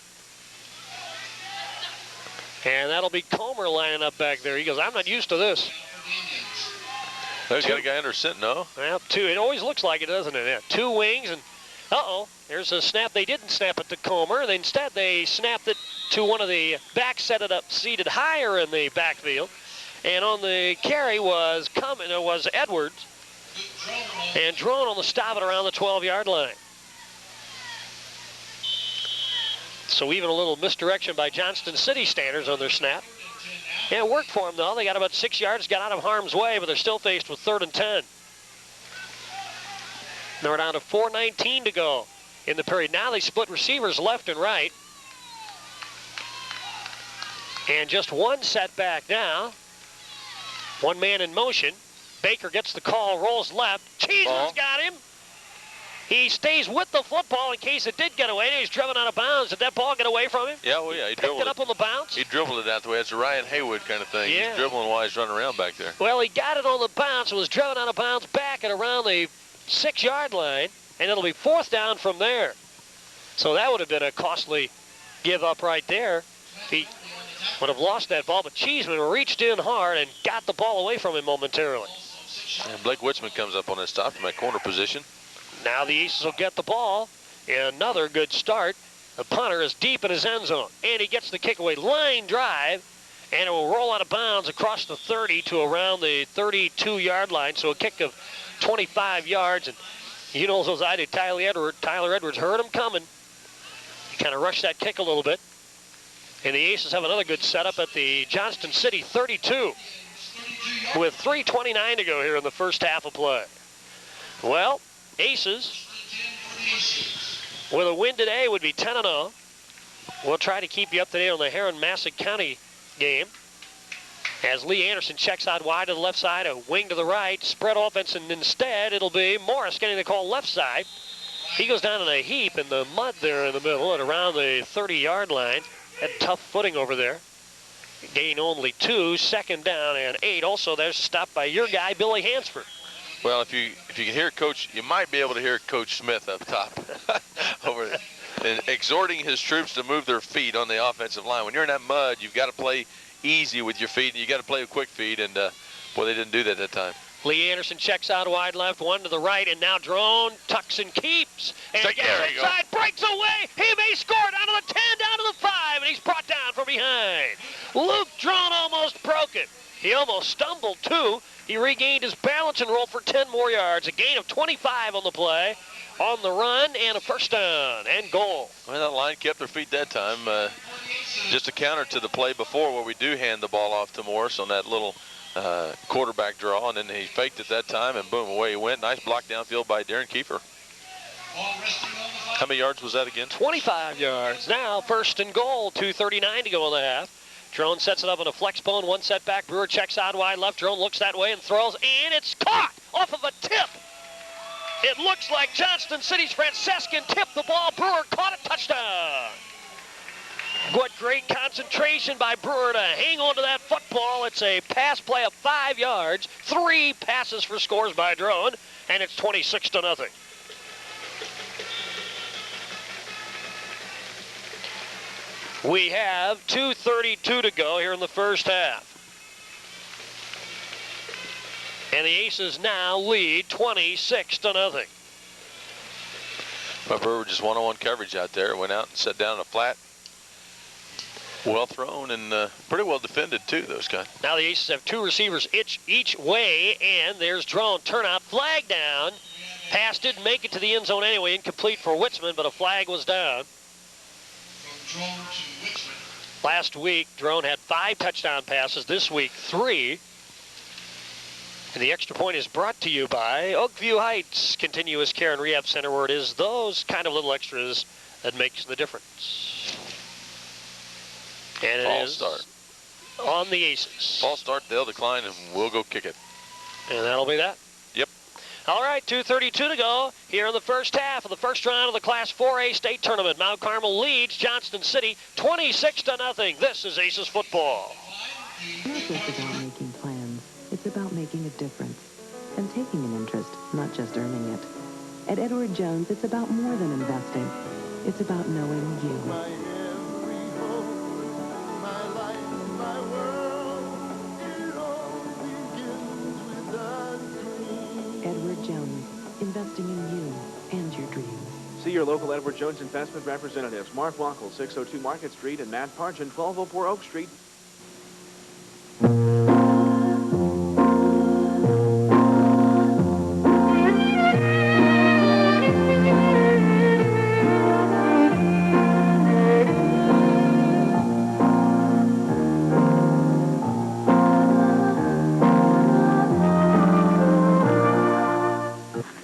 And that'll be Comer lining up back there. He goes, I'm not used to this. There's got a guy under center, no? Well, 2. It always looks like it, doesn't it? Yeah, 2 wings, and there's a snap. They didn't snap it to Comer. Instead, they snapped it to one of the backs, set it up seated higher in the backfield. And on the carry was Edwards. And Drone on the stop it around the 12-yard line. So even a little misdirection by Johnston City Standards on their snap. Yeah, it worked for them, though. They got about 6 yards, got out of harm's way, but they're still faced with 3rd and 10. They're down to 4:19 to go in the period. Now they split receivers left and right. And just one setback now. One man in motion. Baker gets the call, rolls left. Cheeseman's got him. He stays with the football in case it did get away. He's driven out of bounds. Did that ball get away from him? Yeah, well, yeah. He picked it up on the bounce? He dribbled it out the way. It's a Ryan Haywood kind of thing. Yeah. He's dribbling while he's running around back there. Well, he got it on the bounce. It was driven out of bounds back at around the 6-yard line, and it'll be 4th down from there. So that would have been a costly give up right there. He would have lost that ball, but Cheeseman reached in hard and got the ball away from him momentarily. And Blake Witzman comes up on his stop from that corner position. Now the Aces will get the ball. Another good start. The punter is deep in his end zone, and he gets the kick away. Line drive, and it will roll out of bounds across the 30 to around the 32-yard line. So a kick of 25 yards. And you know, as I did, Tyler Edwards heard him coming. He kind of rushed that kick a little bit. And the Aces have another good setup at the Johnston City 32 with 3:29 to go here in the first half of play. Well, Aces with a win today would be 10-0. We'll try to keep you up to date on the Heron-Massac County game. As Lee Anderson checks out wide to the left side, a wing to the right, spread offense, and instead it'll be Morris getting the call left side. He goes down in a heap in the mud there in the middle at around the 30-yard line. Had tough footing over there. Gain only 2, 2nd down and 8. Also, there's a stop by your guy, Billy Hansford. Well, if you can hear Coach, you might be able to hear Coach Smith up top over there, and exhorting his troops to move their feet on the offensive line. When you're in that mud, you've got to play easy with your feet, and you got to play with quick feet, and boy, they didn't do that that time. Lee Anderson checks out wide left, one to the right, and now Drone tucks and keeps. And gets inside, breaks away. He may score down to the 10, down to the 5, and he's brought down from behind. Luke Drone almost broke it. He almost stumbled, too. He regained his balance and rolled for 10 more yards. A gain of 25 on the play, on the run, and a 1st down and goal. Well, that line kept their feet that time. Just a counter to the play before where we do hand the ball off to Morris on that little quarterback draw, and then he faked it that time, and boom, away he went. Nice block downfield by Darren Kiefer. How many yards was that again? 25 yards. Now 1st and goal, 2:39 to go in the half. Drone sets it up on a flex bone, one setback. Brewer checks out wide left. Drone looks that way and throws, and it's caught off of a tip. It looks like Johnston City's Francescan tipped the ball. Brewer caught it, touchdown. What great concentration by Brewer to hang on to that football. It's a pass play of 5 yards, 3 passes for scores by Drone, and it's 26-0. We have 2:32 to go here in the first half. And the Aces now lead 26-0. Brewer just one-on-one coverage out there. Went out and sat down in a flat. Well thrown and pretty well defended, too, those guys. Now the Aces have 2 receivers each way, and there's Drone. Turnout, flag down. Pass didn't make it to the end zone anyway. Incomplete for Witzman, but a flag was down. Last week, Drone had 5 touchdown passes. This week, 3. And the extra point is brought to you by Oakview Heights Continuous Care and Rehab Center, where it is those kind of little extras that makes the difference. And it is start on the Aces. False start, they'll decline, and we'll go kick it. And that'll be that. Yep. All right, 2:32 to go here in the first half of the first round of the Class 4A state tournament. Mount Carmel leads Johnston City 26-0. This is Aces football. It's not just about making plans. It's about making a difference and taking an interest, not just earning it. At Edward Jones, it's about more than investing. It's about knowing you. Edward Jones, investing in you and your dreams. See your local Edward Jones investment representatives. Mark Wackel, 602 Market Street, and Matt Pargin, 1204 Oak Street.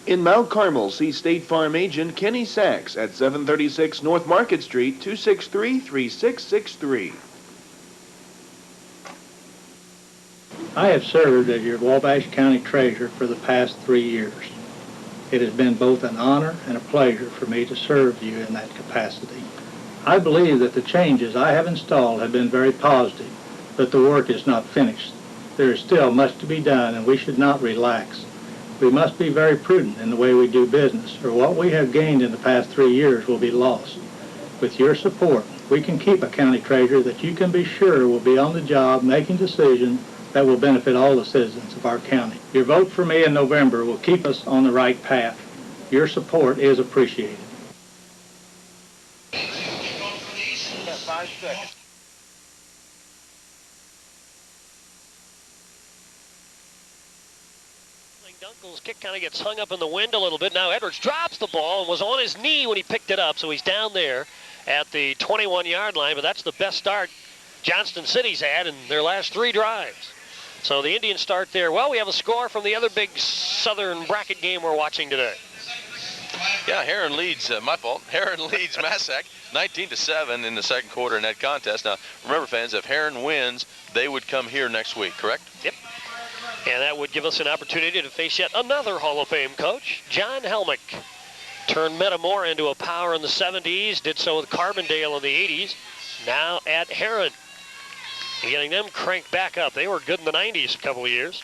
In Mount Carmel, see State Farm agent Kenny Sachs at 736 North Market Street, 263-3663. I have served as your Wabash County Treasurer for the past 3 years. It has been both an honor and a pleasure for me to serve you in that capacity. I believe that the changes I have installed have been very positive, but the work is not finished. There is still much to be done, and we should not relax. We must be very prudent in the way we do business, or what we have gained in the past 3 years will be lost. With your support, we can keep a county treasurer that you can be sure will be on the job making decisions that will benefit all the citizens of our county. Your vote for me in November will keep us on the right path. Your support is appreciated. 5 seconds. Dunkel's kick kind of gets hung up in the wind a little bit. Now Edwards drops the ball and was on his knee when he picked it up, so he's down there at the 21-yard line, but that's the best start Johnston City's had in their last 3 drives. So the Indians start there. Well, we have a score from the other big Southern bracket game we're watching today. Yeah, Heron leads, my fault. Heron leads Massac 19-7 in the second quarter in that contest. Now, remember, fans, if Heron wins, they would come here next week, correct? Yep. And that would give us an opportunity to face yet another Hall of Fame coach, John Helmick. Turned Metamora into a power in the 70s, did so with Carbondale in the 80s, now at Heron. Getting them cranked back up. They were good in the 90s a couple of years.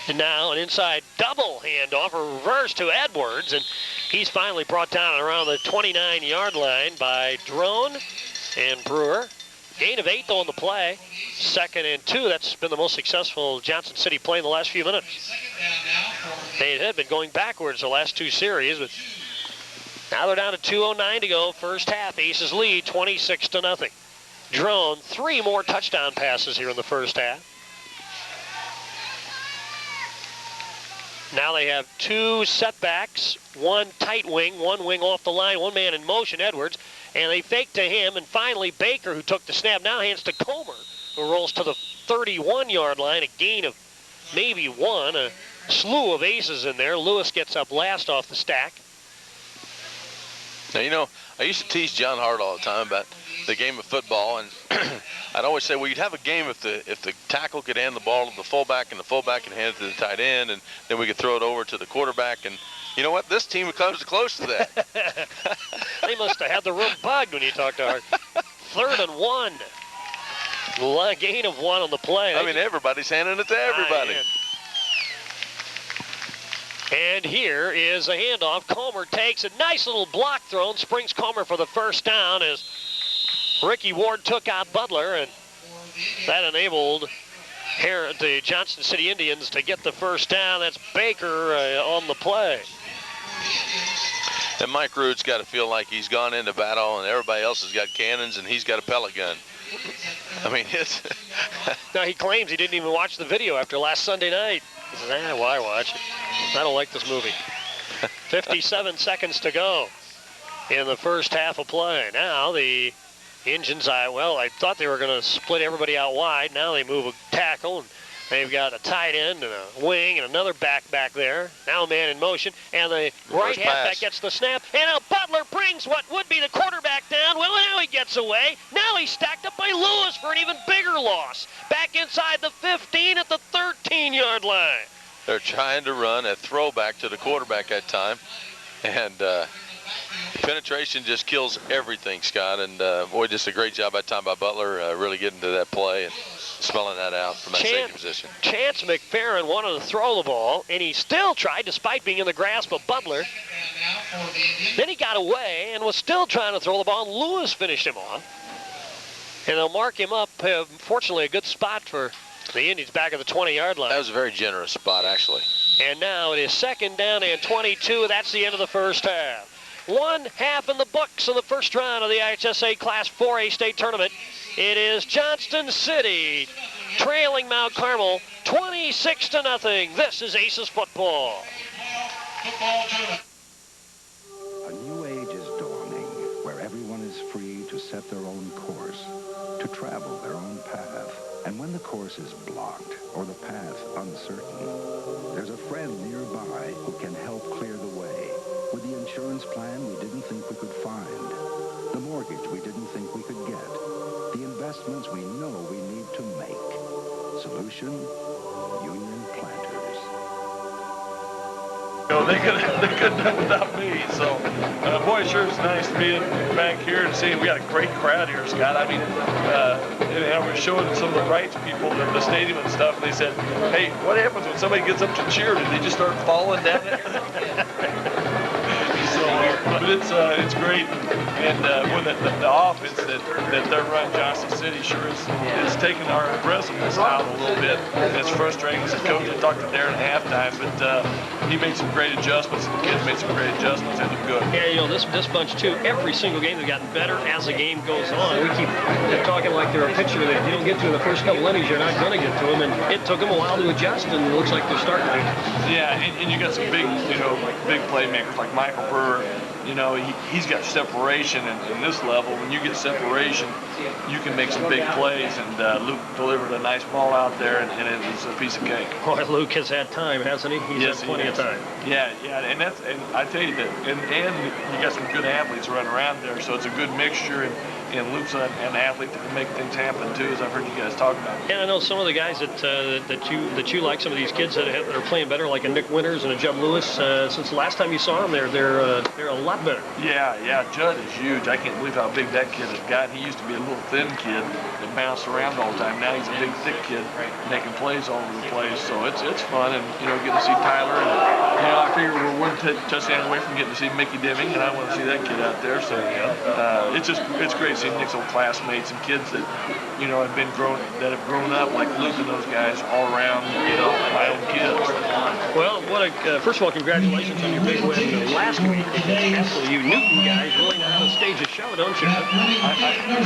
And now an inside double handoff, a reverse to Edwards, and he's finally brought down around the 29-yard line by Drone and Brewer. Gain of 8, though, on the play. 2nd and 2. That's been the most successful Johnston City play in the last few minutes. They had been going backwards the last 2 series, but now they're down to 2:09 to go. First half, Aces lead 26-0. Drone, 3 more touchdown passes here in the first half. Now they have 2 setbacks, 1 tight wing, 1 wing off the line, 1 man in motion, Edwards. And they fake to him, and finally Baker, who took the snap, now hands to Comer, who rolls to the 31-yard line, a gain of maybe 1, a slew of aces in there. Lewis gets up last off the stack. Now, you know, I used to tease John Hart all the time about the game of football, and I'd always say, well, you'd have a game if the tackle could hand the ball to the fullback, and the fullback could hand it to the tight end, and then we could throw it over to the quarterback. And you know what? This team comes close to that. They must have had the room bugged when you talked to Hart. 3rd and 1. Gain of 1 on the play. I mean, everybody's handing it to everybody. And here is a handoff. Comer takes a nice little block throw and springs Comer for the first down as Ricky Ward took out Butler, and that enabled the Johnston City Indians to get the first down. That's Baker on the play. And Mike Root's got to feel like he's gone into battle and everybody else has got cannons and he's got a pellet gun. I mean, it's... Now, he claims he didn't even watch the video after last Sunday night. He says, why watch it? I don't like this movie. 57 seconds to go in the first half of play. Now the Indians, I thought they were going to split everybody out wide. Now they move a tackle, and they've got a tight end and a wing and another back there. Now a man in motion, and the right halfback gets the snap, and now Butler brings what would be the quarterback down. Well, now he gets away. Now he's stacked up by Lewis for an even bigger loss. Back inside the 15 at the 13-yard line. They're trying to run a throwback to the quarterback that time, and penetration just kills everything, Scott. And boy, just a great job that time by Butler, really getting to that play and smelling that out from that safety position. Chance McFerrin wanted to throw the ball, and he still tried despite being in the grasp of Butler. Then he got away and was still trying to throw the ball, and Lewis finished him off. And they'll mark him up. Fortunately, a good spot for the Indians back at the 20-yard line. That was a very generous spot, actually. And now it is 2nd down and 22. That's the end of the first half. 1 half in the books of the first round of the IHSA Class 4A state tournament. It is Johnston City trailing Mount Carmel 26-0. This is Aces football. A new age is dawning where everyone is free to set their own course, to travel their own path. And when the course is blocked or the path uncertain, there's a friend nearby who can help clear the way with the insurance plan we didn't think we could find, the mortgage we didn't think we could get, the investments we know we need to make. Solution, Union Planters. You know, they couldn't have done without me. So, boy, it sure is nice to be back here and see we got a great crowd here, Scott. I mean, and I was showing some of the rights people the stadium and stuff, and they said, hey, what happens when somebody gets up to cheer? Did they just start falling down it? But it's great, and with the offense that they're running, Johnston City sure is taking our aggressiveness out a little bit. And it's frustrating as a coach. I talked to Darren at halftime, but he made some great adjustments, and the kids made some great adjustments. They look good. Yeah, you know, this bunch too. Every single game they've gotten better as the game goes on. We keep talking like they're a pitcher that you don't get to in the first couple innings, you're not going to get to them, and it took them a while to adjust, and it looks like they're starting to. Yeah, and you got some big playmakers like Michael Brewer. You know, he's got separation, and in this level, when you get separation, you can make some big plays, and Luke delivered a nice ball out there, and it was a piece of cake. Boy, Luke has had time, hasn't he? He's had plenty of time. Yeah, and I tell you that, and you got some good athletes running around there, so it's a good mixture, and Luke's an athlete that can make things happen too, as I've heard you guys talk about. And I know some of the guys that you like, some of these kids that are playing better, like a Nick Winters and a Judd Lewis. Since the last time you saw them, they're a lot better. Yeah, Judd is huge. I can't believe how big that kid has gotten. He used to be a little thin kid that bounced around all the time. Now he's a big, thick kid making plays all over the place. So it's fun, and getting to see Tyler. And I figure we're one touchdown away from getting to see Mickey Deming, and I want to see that kid out there. So it's great seeing Nick's old classmates and kids that have grown up like Luke and those guys all around. My own kids. Well, first of all, congratulations on your big win last week. Absolutely, you Newton guys really know how to stage a show, don't you?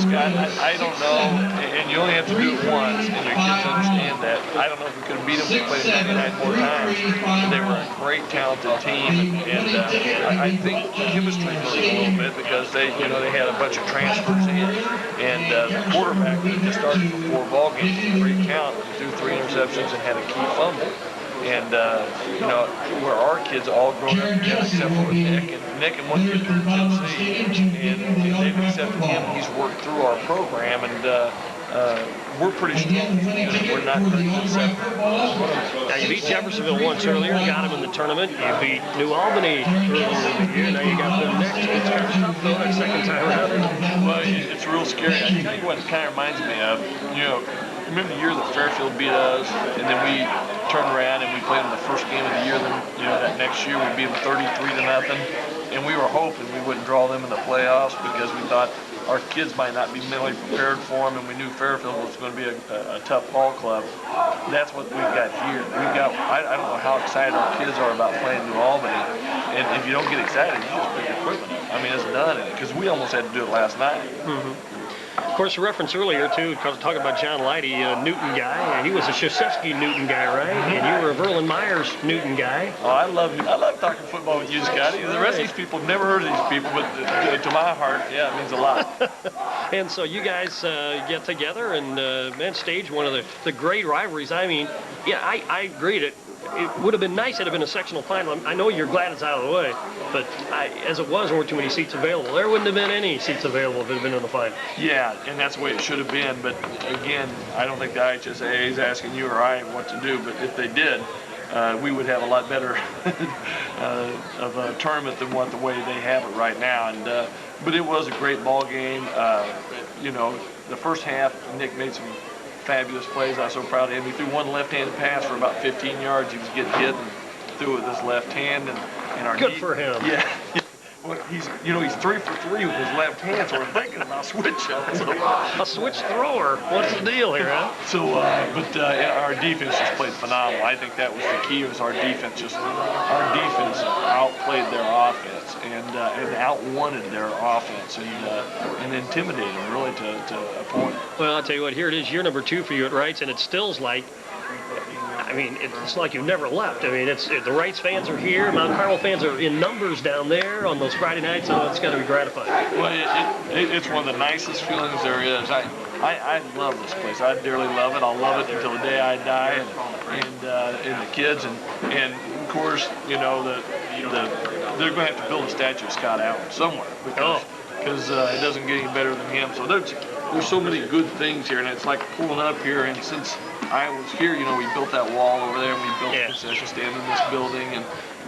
Scott, I don't know, and you only have to do it once, and your kids understand that. I don't know if we could have beat them if we played 99 more times. They were a great, talented team, and I think chemistry really a little bit because they had a bunch of transfers in, and the quarterback that just started for 4 ball games with a great count, threw 3 interceptions and had a key fumble. And, where our kids all grown up together except for Nick and one kid from Tennessee, and they've accepted him, and he's worked through our program, and we're pretty strong. We're not very separate. Now, you beat Jeffersonville once earlier, got him in the tournament. You beat New Albany earlier in the year. Now you got them next. It's kind of tough, though, that second time around. Well, it's real scary. I tell you what it kind of reminds me of, remember the year that Fairfield beat us, and then we turned around and we played them the first game of the year. Then, that next year we beat them 33-0, and we were hoping we wouldn't draw them in the playoffs because we thought our kids might not be mentally prepared for them, and we knew Fairfield was going to be a tough ball club. That's what we've got here. I don't know how excited our kids are about playing New Albany, and if you don't get excited, you just pick your equipment up. I mean, it's done, because we almost had to do it last night. Of course, a reference earlier, too, talking about John Leidy, a Newton guy. He was a Krzyzewski Newton guy, right? And you were a Verlin Myers Newton guy. Oh, I love talking football with you, Scotty. The rest of these people have never heard of these people, but to my heart, yeah, it means a lot. And so you guys get together and stage one of the great rivalries. I mean, yeah, I agree that it would have been nice had it been a sectional final. I know you're glad it's out of the way, but as it was, there weren't too many seats available. There wouldn't have been any seats available if it had been in the final. Yeah, and that's the way it should have been. But again, I don't think the IHSAA is asking you or I what to do. But if they did, we would have a lot better of a tournament than the way they have it right now. And but it was a great ball game. You know, the first half, Nick made some fabulous plays. I was so proud of him. He threw one left-handed pass for about 15 yards. He was getting hit and threw it with his left hand. And our good for him. Yeah. Well, he's 3 for 3 with his left hand, so we're thinking about switch up. So, a switch thrower. What's the deal here, huh? So, but our defense just played phenomenal. I think that was the key. Was our defense outplayed their offense and outwanted their offense and intimidated them really to a point. Well, I'll tell you what. Here it is, year number 2 for you at Wrights, and it still's like. I mean, it's like you've never left. I mean, the Wrights fans are here. Mount Carmel fans are in numbers down there on those Friday nights, so it's got to be gratifying. Well, it's one of the nicest feelings there is. I love this place. I dearly love it. I'll love it until the day I die, and the kids, and of course, you know, they're going to have to build a statue of Scott Allen somewhere because it doesn't get any better than him. So there's so many good things here, and it's like pulling up here, and since I was here, you know, we built that wall over there, and we built the concession stand in this building,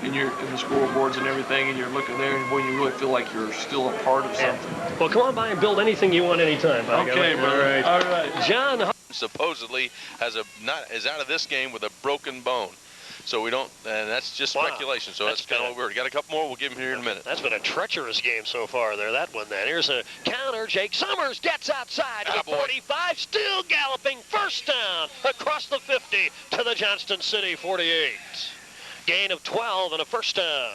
and you're in the scoreboards and everything, and you're looking there, and boy, you really feel like you're still a part of something. Well, come on by and build anything you want anytime. Okay, brother. All right. John supposedly is out of this game with a broken bone. So we don't, and that's just speculation. So that's kind of what we're. Got a couple more. We'll give him here in a minute. That's been a treacherous game so far there, that one then. Here's a counter. Jake Summers gets outside to the 45, still galloping. First down across the 50 to the Johnston City 48. Gain of 12 and a first down.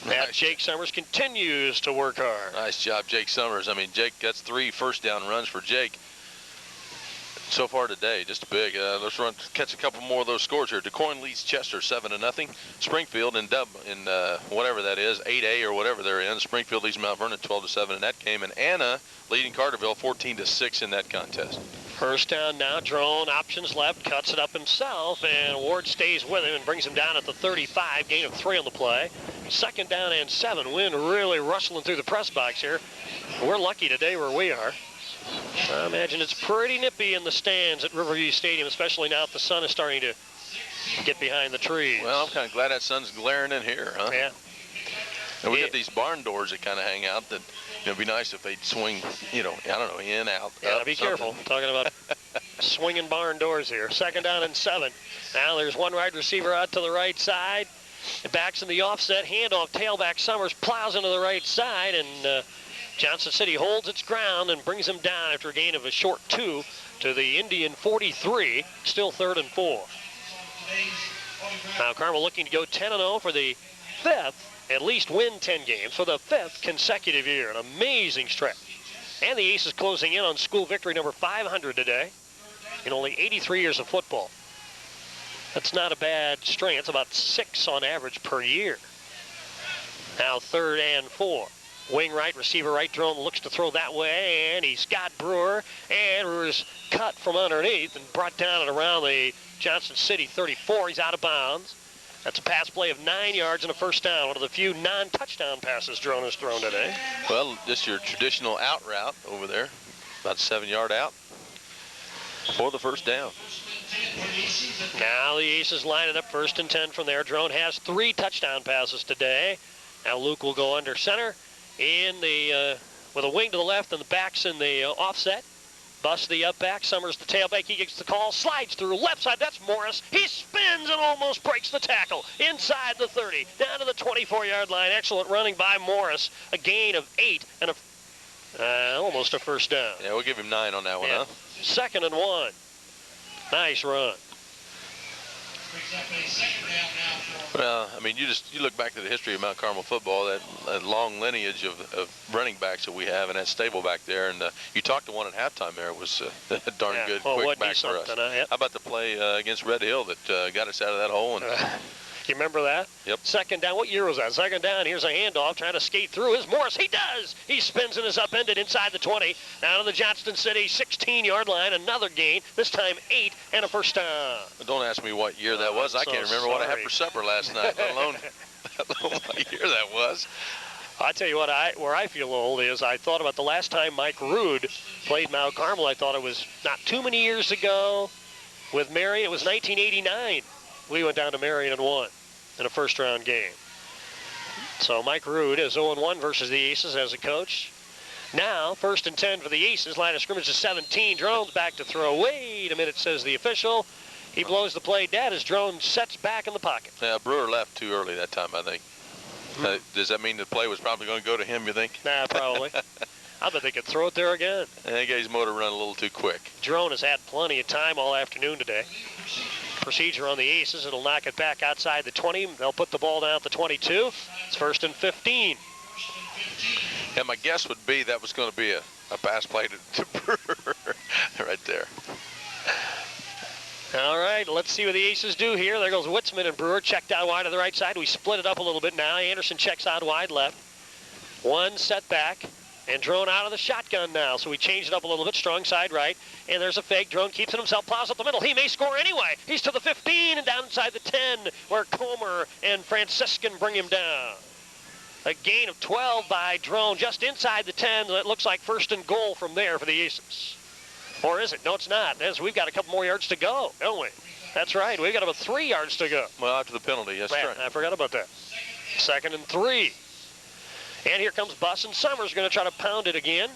Now Jake Summers continues to work hard. Nice job, Jake Summers. I mean, Jake, that's 3 first down runs for Jake. So far today, just big. Let's catch a couple more of those scores here. DuQuoin leads Chester 7-0. Springfield in whatever that is, 8A or whatever they're in. Springfield leads Mount Vernon 12-7 in that game, and Anna leading Carterville 14-6 in that contest. First down now, Drone, options left, cuts it up himself, and Ward stays with him and brings him down at the 35, gain of 3 on the play. Second down and 7, wind really rustling through the press box here. We're lucky today where we are. I imagine it's pretty nippy in the stands at Riverview Stadium, especially now that the sun is starting to get behind the trees. Well, I'm kind of glad that sun's glaring in here, huh? Yeah. And we got these barn doors that kind of hang out that, you know, it'd be nice if they'd swing, you know, I don't know, in, out, yeah, up, be careful. Talking about swinging barn doors here. Second down and 7. Now there's one wide receiver out to the right side. It backs in the offset, handoff, tailback Summers plows into the right side, and Johnston City holds its ground and brings him down after a gain of a short 2 to the Indian 43, still 3rd and 4. Now Carmel looking to go 10-0 for the 5th, at least win 10 games for the 5th consecutive year. An amazing stretch. And the Aces closing in on school victory number 500 today in only 83 years of football. That's not a bad string. It's about 6 on average per year. Now 3rd and 4. Wing right, receiver right, Drone looks to throw that way, and he's got Brewer, and Brewer's cut from underneath and brought down and around the Johnston City 34. He's out of bounds. That's a pass play of 9 yards and a first down. One of the few non-touchdown passes Drone has thrown today. Well, just your traditional out route over there, about a 7-yard out for the first down. Now the Aces line it up 1st and 10 from there. Drone has 3 touchdown passes today. Now Luke will go under center. In the with a wing to the left and the backs in the offset. Busts the up back. Summers the tailback. He gets the call. Slides through left side. That's Morris. He spins and almost breaks the tackle. Inside the 30. Down to the 24-yard line. Excellent running by Morris. A gain of 8 and a Almost a first down. Yeah, we'll give him 9 on that one, huh? 2nd and 1. Nice run. Well, I mean, you look back to the history of Mount Carmel football, that long lineage of running backs that we have, and that stable back there. And you talked to one at halftime there. It was a darn good quick back for us. Yep. How about the play against Red Hill that got us out of that hole? And you remember that? Yep. 2nd down. What year was that? 2nd down. Here's a handoff trying to skate through. Is Morris. He does. He spins and is upended inside the 20. Down to the Johnston City 16-yard line. Another gain. This time 8 and a first down. Don't ask me what year that was. I can't remember what I had for supper last night, let alone what year that was. I tell you what, where I feel old is I thought about the last time Mike Rood played Mount Carmel. I thought it was not too many years ago with Marion. It was 1989. We went down to Marion and won in a first-round game. So Mike Rood is 0-1 versus the Aces as a coach. Now, 1st and 10 for the Aces. Line of scrimmage is 17. Drone's back to throw. Wait a minute, says the official. He blows the play dead as Drone sets back in the pocket. Yeah, Brewer left too early that time, I think. Does that mean the play was probably going to go to him, you think? Nah, probably. I bet they could throw it there again. I think his motor run a little too quick. Drone has had plenty of time all afternoon today. Procedure on the Aces. It'll knock it back outside the 20. They'll put the ball down at the 22. It's 1st and 15. Yeah, my guess would be that was going to be a pass play to Brewer right there. All right, let's see what the Aces do here. There goes Witzman and Brewer checked out wide to the right side. We split it up a little bit now. Anderson checks out wide left. One setback. And Drone out of the shotgun now, so we changed it up a little bit. Strong side right, and there's a fake. Drone keeps it himself, plows up the middle. He may score anyway. He's to the 15 and down inside the 10, where Comer and Franciscan bring him down. A gain of 12 by Drone, just inside the 10. It looks like 1st and goal from there for the Aces. Or is it? No, it's not. We've got a couple more yards to go, don't we? That's right. We've got about 3 yards to go. Well, after the penalty, yes, right. I forgot about that. 2nd and 3. And here comes Buss, and Summers going to try to pound it again.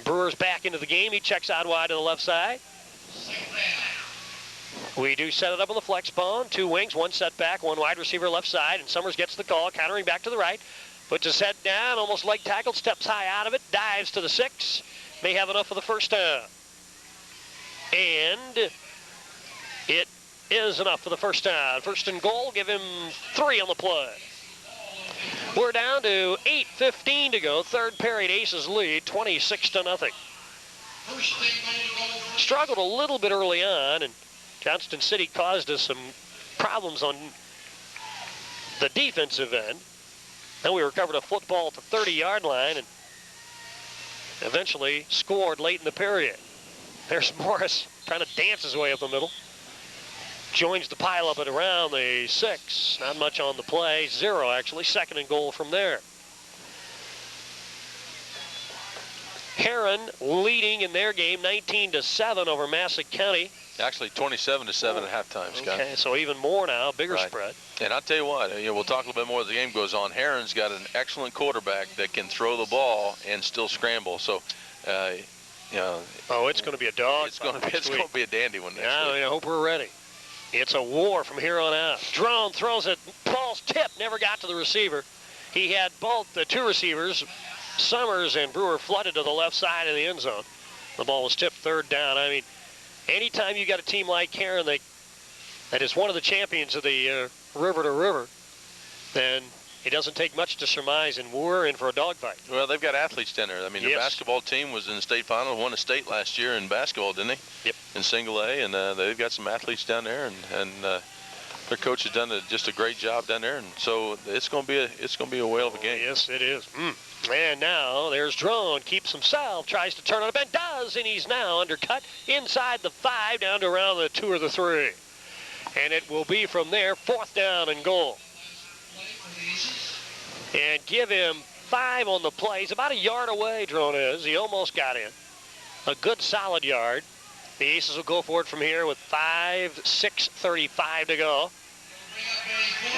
Brewer's back into the game. He checks out wide to the left side. We do set it up on the flex bone. 2 wings, 1 setback, 1 wide receiver left side, and Summers gets the call, countering back to the right. Puts his head down, almost leg tackled, steps high out of it, dives to the 6. May have enough for the first down. And it is enough for the first down. 1st and goal, give him 3 on the play. We're down to 8:15 to go. 3rd period, Aces lead 26-0. Struggled a little bit early on, and Johnston City caused us some problems on the defensive end. Then we recovered a football at the 30-yard line and eventually scored late in the period. There's Morris trying to dance his way up the middle. Joins the pile up at around the 6. Not much on the play. 0, actually. 2nd and goal from there. Heron leading in their game 19-7 over Massac County. Actually 27-7 at halftime, Scott. Okay, so even more now, bigger spread. And I'll tell you what, we'll talk a little bit more as the game goes on. Heron's got an excellent quarterback that can throw the ball and still scramble. So, it's going to be a dog. It's going to be a dandy one next week. I hope we're ready. It's a war from here on out. Drone throws it. Ball's tipped. Never got to the receiver. He had both the 2 receivers, Summers and Brewer, flooded to the left side of the end zone. The ball was tipped 3rd down. I mean, anytime you got a team like Heron that is one of the champions of the river to river, then it doesn't take much to surmise, and we're in for a dogfight. Well, they've got athletes down there. I mean, the basketball team was in the state final, won a state last year in basketball, didn't they? Yep. In single A, and they've got some athletes down there, and their coach has done just a great job down there, and so it's going to be a whale of a game. Yes, it is. And now there's Drone, keeps himself, tries to turn on a bend, does, and he's now undercut inside the 5 down to around the 2 or the 3. And it will be from there 4th down and goal. And give him 5 on the play. He's about a yard away, Drone is. He almost got in. A good solid yard. The Aces will go for it from here with 6:35 to go.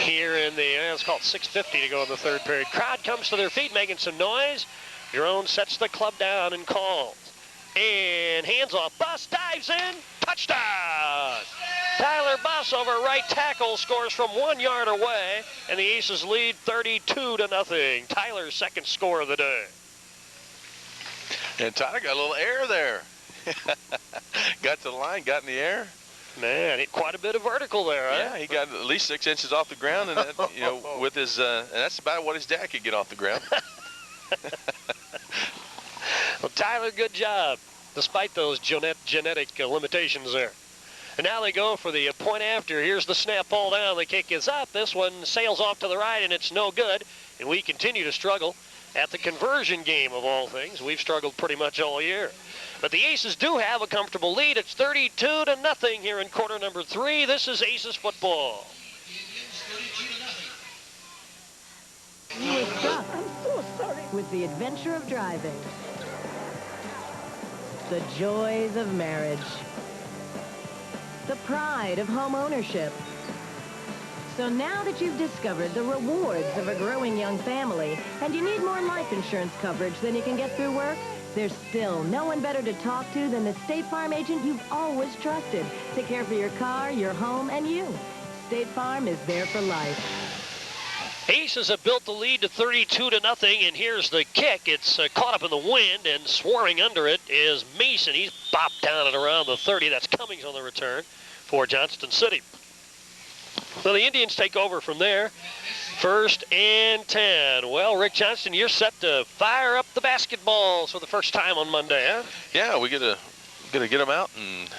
Here in the, it's called 6:50 to go in the 3rd period. Crowd comes to their feet, making some noise. Drone sets the club down and calls. And hands off. Buss dives in. Touchdown! Tyler Buss over right tackle scores from 1 yard away, and the Aces lead 32-0. Tyler's 2nd score of the day. And Tyler got a little air there. Got to the line, got in the air. Man, quite a bit of vertical there, huh? Yeah, he got at least 6 inches off the ground, and that, you know, with his, and that's about what his dad could get off the ground. Well, Tyler, good job, despite those genetic limitations there. And now they go for the point after. Here's the snap, ball down. The kick is up. This one sails off to the right, and it's no good. And we continue to struggle at the conversion game of all things. We've struggled pretty much all year. But the Aces do have a comfortable lead. It's 32-0 here in quarter number 3. This is Aces football. I'm so sorry. With the adventure of driving. The joys of marriage. The pride of home ownership. So now that you've discovered the rewards of a growing young family and you need more life insurance coverage than you can get through work, there's still no one better to talk to than the State Farm agent you've always trusted to care for your car, your home, and you. State Farm is there for life. Aces have built the lead to 32-0, and here's the kick. It's caught up in the wind, and swarming under it is Mason. He's bopped down at around the 30. That's Cummings on the return for Johnston City. So the Indians take over from there. 1st and 10. Well, Rick Johnston, you're set to fire up the basketballs for the first time on Monday, huh? Yeah, we get to get them out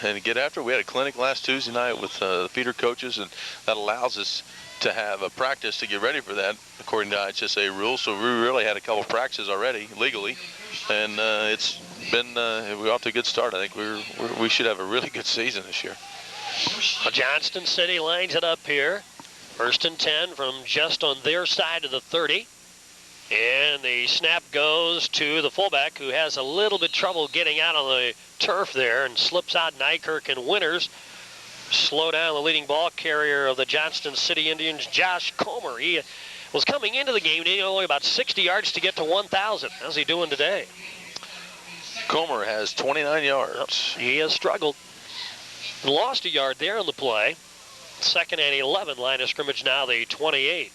and get after it. We had a clinic last Tuesday night with the feeder coaches, and that allows us to have a practice to get ready for that, according to IHSA rules. So we really had a couple practices already, legally, and it's been we're off to a good start. I think we should have a really good season this year. Well, Johnston City lines it up here. 1st and 10 from just on their side of the 30. And the snap goes to the fullback, who has a little bit trouble getting out on the turf there and slips out. Nykirk and Winters slow down the leading ball carrier of the Johnston City Indians, Josh Comer. He was coming into the game, needing only about 60 yards to get to 1,000. How's he doing today? Comer has 29 yards. He has struggled. Lost a yard there on the play. 2nd and 11, line of scrimmage now, the 28.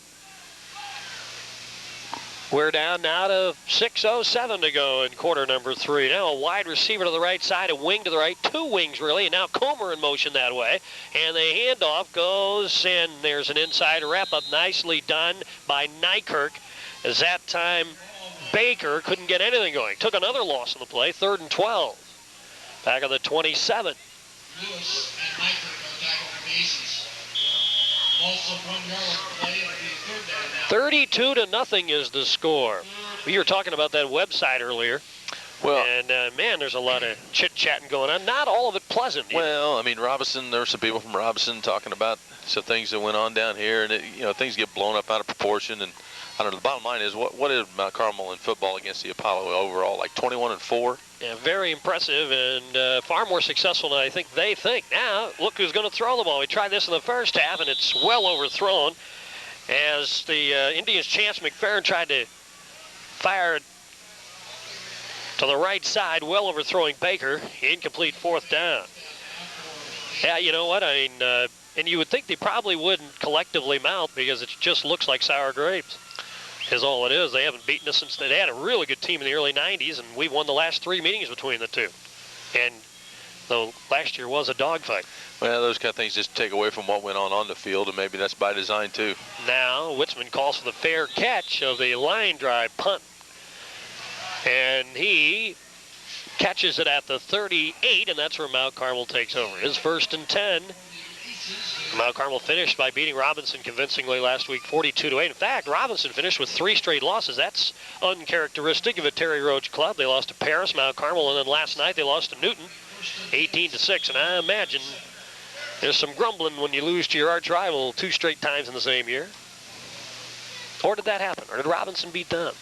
We're down now to 6:07 to go in quarter number 3. Now a wide receiver to the right side, a wing to the right, 2 wings really, and now Comer in motion that way. And the handoff goes, and there's an inside wrap-up nicely done by Nykirk. As that time, Baker couldn't get anything going. Took another loss on the play, 3rd and 12. Back of the 27. Lewis and Nykirk on tackle for the Aces. Also 1 yard on the play. It'll be 3rd down now. 32-0 is the score. You were talking about that website earlier. Well, and man, there's a lot of chit-chatting going on. Not all of it pleasant. Well, I mean, Robinson, there were some people from Robinson talking about some things that went on down here, and things get blown up out of proportion. And I don't know. The bottom line is, what is Mount Carmel in football against the Apollo overall? Like 21-4. Yeah, very impressive, and far more successful than I think they think. Now, look who's going to throw the ball. We tried this in the first half, and it's well overthrown. As the Indians' Chance McFerrin tried to fire it to the right side, well overthrowing Baker. Incomplete 4th down. Yeah, you know what? I mean, and you would think they probably wouldn't collectively mount, because it just looks like sour grapes. Is all it is. They haven't beaten us since they had a really good team in the early 90s, and we've won the last 3 meetings between the two. And though last year was a dogfight. Well, those kind of things just take away from what went on the field, and maybe that's by design too. Now Witzman calls for the fair catch of the line drive punt, and he catches it at the 38, and that's where Mount Carmel takes over. His 1st and 10. Mount Carmel finished by beating Robinson convincingly last week, 42-8. In fact, Robinson finished with 3 straight losses. That's uncharacteristic of a Terry Roach club. They lost to Paris, Mount Carmel, and then last night they lost to Newton, 18-6. And I imagine there's some grumbling when you lose to your arch rival 2 straight times in the same year. Or did that happen? Or did Robinson beat them?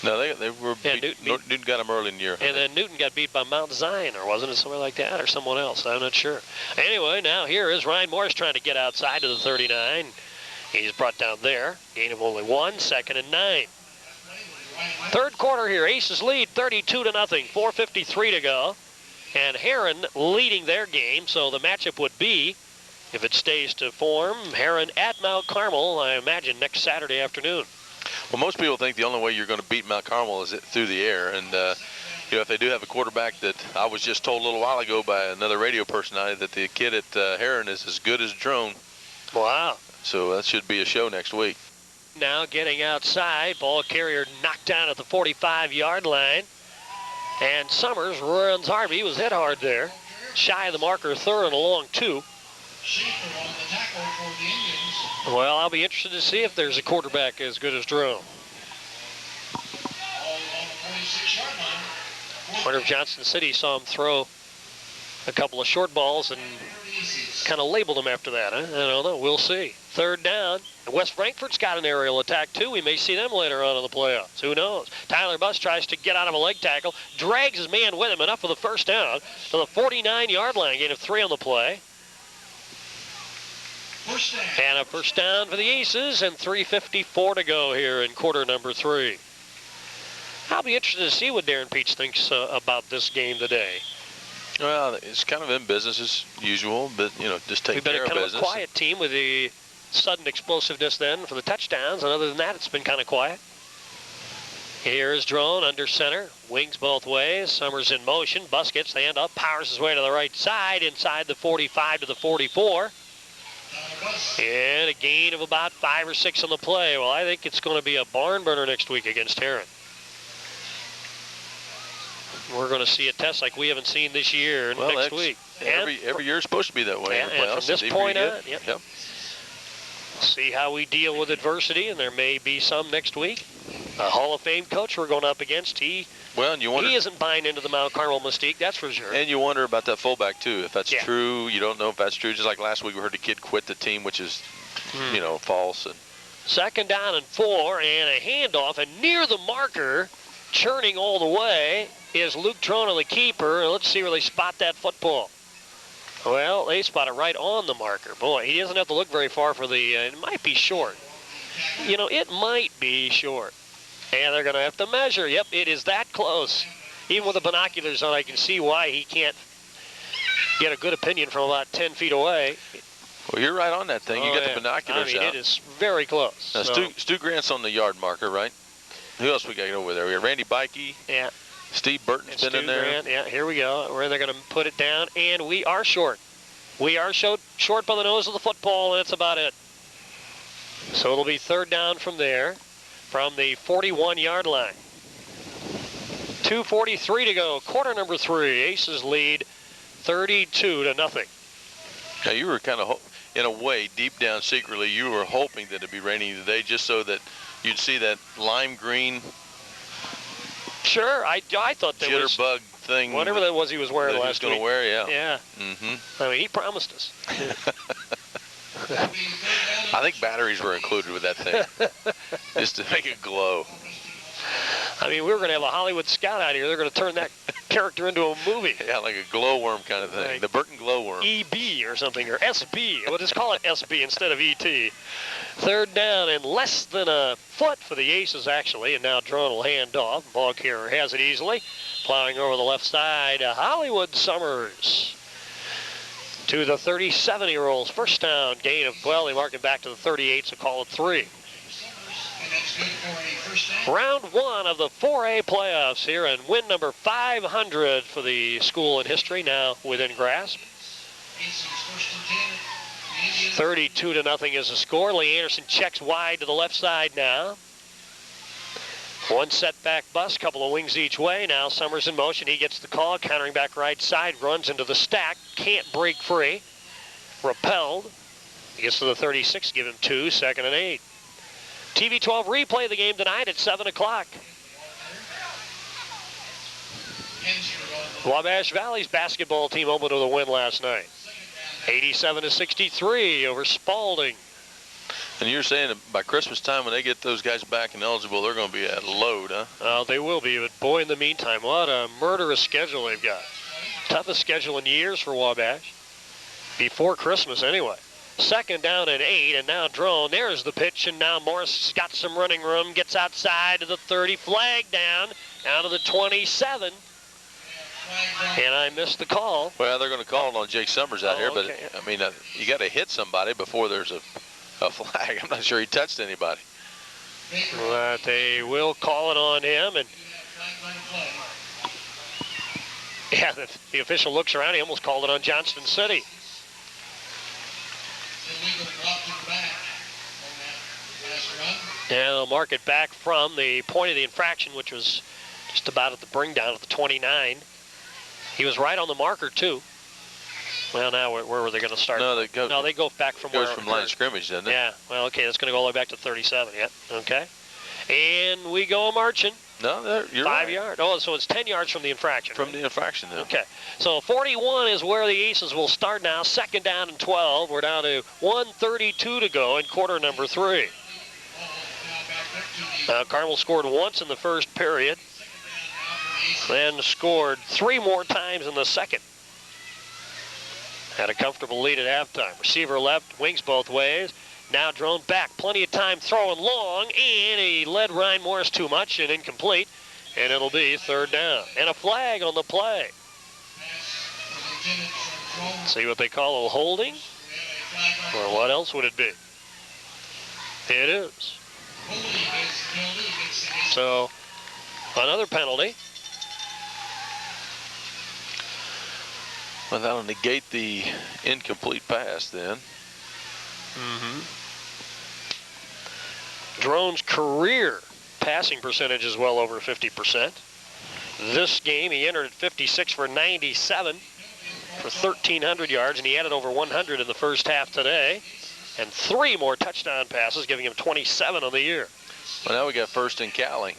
No, they were. Yeah, Newton got them early in the year. And then Newton got beat by Mount Zion, or wasn't it somewhere like that, or someone else? I'm not sure. Anyway, now here is Ryan Morris trying to get outside to the 39. He's brought down there. Gain of only 1, 2nd and 9. 3rd quarter here. Aces lead 32-0. 4:53 to go. And Heron leading their game, so the matchup would be, if it stays to form, Heron at Mount Carmel, I imagine, next Saturday afternoon. Well, most people think the only way you're going to beat Mount Carmel is through the air, and you know, if they do have a quarterback that I was just told a little while ago by another radio personality that the kid at Heron is as good as Drone. Wow. So that should be a show next week. Now getting outside, ball carrier knocked down at the 45-yard line. And Summers runs hard. He was hit hard there. Shy of the marker, third and a long 2. Well, I'll be interested to see if there's a quarterback as good as Drone. Wonder if Johnston City saw him throw a couple of short balls and kind of labeled him after that. Huh? I don't know. We'll see. Third down. West Frankfurt's got an aerial attack, too. We may see them later on in the playoffs. Who knows? Tyler Buss tries to get out of a leg tackle, drags his man with him, enough for the first down to the 49-yard line. Gain of 3 on the play. And a first down for the Aces, and 3:54 to go here in quarter number 3. I'll be interested to see what Darren Peach thinks about this game today. Well, it's kind of in business as usual, but, you know, just take care of business. We've been kind of a quiet team with the sudden explosiveness then for the touchdowns, and other than that, it's been kind of quiet. Here's Drone under center, wings both ways. Summers in motion. Buss gets the hand up, powers his way to the right side, inside the 45 to the 44. And a gain of about 5 or 6 on the play. Well, I think it's going to be a barn burner next week against Heron. We're going to see a test like we haven't seen this year next week. Every year is supposed to be that way. And from this point on, yep. See how we deal with adversity, and there may be some next week. A Hall of Fame coach we're going up against. He isn't buying into the Mount Carmel mystique, that's for sure. And you wonder about that fullback, too. If that's true, you don't know if that's true. Just like last week we heard a kid quit the team, which is, you know, false. And second down and 4, and a handoff, and near the marker, churning all the way, is Luke Trona, the keeper. Let's see where they spot that football. Well, they spot it right on the marker. Boy, he doesn't have to look very far for the, it might be short. You know, it might be short. And they're going to have to measure. Yep, it is that close. Even with the binoculars on, I can see why he can't get a good opinion from about 10 feet away. Well, you're right on that thing. You got the binoculars out. It is very close. Now, Stu Grant's on the yard marker, right? Who else we got over there? We got Randy Bikey. Yeah. Steve Burton's been in there. Grant. Yeah, here we go. Where they're going to put it down, and we are short. We are short by the nose of the football, and that's about it. So it'll be third down from there, from the 41-yard line. 2:43 to go. Quarter number 3. Aces lead 32-0. Now, you were kind of, in a way, deep down secretly, you were hoping that it'd be raining today just so that you'd see that lime green Sure, I thought that was jitterbug thing. Whatever that was he was wearing last week. He was going to wear, yeah. Yeah. Mm-hmm. I mean, he promised us. I think batteries were included with that thing, just to make it glow. I mean, we were going to have a Hollywood scout out here. They're going to turn that character into a movie. Yeah, like a glowworm kind of thing. Right. The Burton glowworm. EB or something, or SB. We'll just call it SB instead of ET. Third down and less than a foot for the Aces, actually. And now Drone will hand off. Ball carrier has it easily. Plowing over the left side, Hollywood Summers to the 37-year-olds. First down, gain of, well, they mark it back to the 38, so call it 3. Round 1 of the 4A playoffs here, and win number 500 for the school in history, now within grasp. 32-0 is the score. Lee Anderson checks wide to the left side now. One setback bus, couple of wings each way. Now Summers in motion. He gets the call, countering back right side, runs into the stack, can't break free. Repelled. He gets to the 36, give him 2, 2nd and 8. TV 12 replay the game tonight at 7 o'clock. Wabash Valley's basketball team opened with a win last night. 87-63 over Spalding. And you're saying that by Christmas time, when they get those guys back and eligible, they're going to be at a load, huh? They will be, but boy, in the meantime, what a murderous schedule they've got. Toughest schedule in years for Wabash. Before Christmas, anyway. Second down and 8, and now Drone. There's the pitch, and now Morris got some running room, gets outside to the 30, flag down to the 27. And I missed the call. Well, they're going to call it on Jake Summers out here, but, I mean, you got to hit somebody before there's a flag. I'm not sure he touched anybody. But they will call it on him, and Yeah, the official looks around. He almost called it on Johnston City. Illegal drop to the back on that last run. Yeah, they'll mark it back from the point of the infraction, which was just about at the bring down at the 29. He was right on the marker, too. Well, now where were they going to start? No, they go back from goes where from line of scrimmage, doesn't it? Yeah, well, okay, that's going to go all the way back to 37, yeah, okay. And we go marching. No, you're 5 right. yards. Oh, so it's 10 yards from the infraction. From the infraction, then. Okay, so 41 is where the Aces will start now. 2nd down and 12. We're down to 1:32 to go in quarter number 3. Carmel scored once in the first period, then scored 3 more times in the second. Had a comfortable lead at halftime. Receiver left, wings both ways. Now drone back, plenty of time throwing long, and he led Ryan Morris too much and incomplete, and it'll be 3rd down. And a flag on the play. See what they call a holding, or what else would it be? It is. So, another penalty. Well, that'll negate the incomplete pass then. Drone's career passing percentage is well over 50%. This game, he entered at 56 for 97 for 1,300 yards, and he added over 100 in the first half today, and 3 more touchdown passes, giving him 27 on the year. Well, now we got 1st and Cali.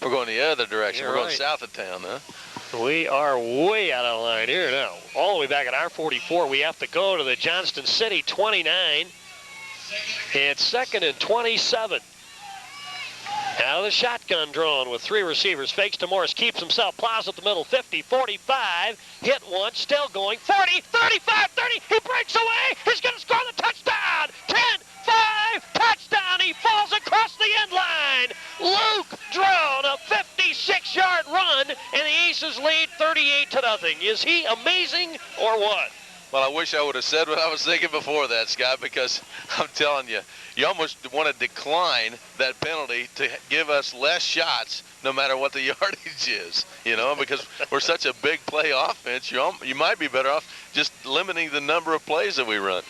We're going the other direction. We're going south of town, huh? We are way out of line here now. All the way back at our 44, we have to go to the Johnston City 29. It's 2nd and 27. Out of the shotgun drawn with 3 receivers. Fakes to Morris, keeps himself, plows up the middle, 50, 45. Hit once, still going, 40, 35, 30. He breaks away. He's going to score the touchdown. 10, 5, touchdown. He falls across the end line. Luke Drone, a 56-yard run, and the Aces lead 38-0. Is he amazing or what? Well, I wish I would have said what I was thinking before that, Scott, because I'm telling you, you almost want to decline that penalty to give us less shots no matter what the yardage is, you know, because we're such a big play offense. You might be better off just limiting the number of plays that we run.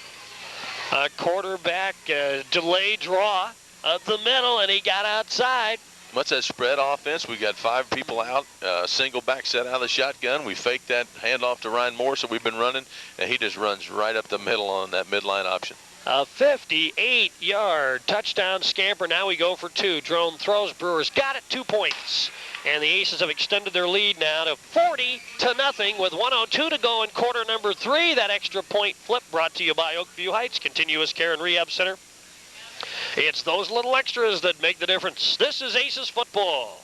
A quarterback delay draw up the middle, and he got outside. What's that spread offense? We got 5 people out, single back set out of the shotgun. We faked that handoff to Ryan Morris that we've been running, and he just runs right up the middle on that midline option. A 58-yard touchdown scamper. Now we go for 2. Drone throws. Brewers got it, 2 points. And the Aces have extended their lead now to 40-0 with 1:02 to go in quarter number 3. That extra point flip brought to you by Oakview Heights Continuous Care and Rehab Center. It's those little extras that make the difference. This is Aces football.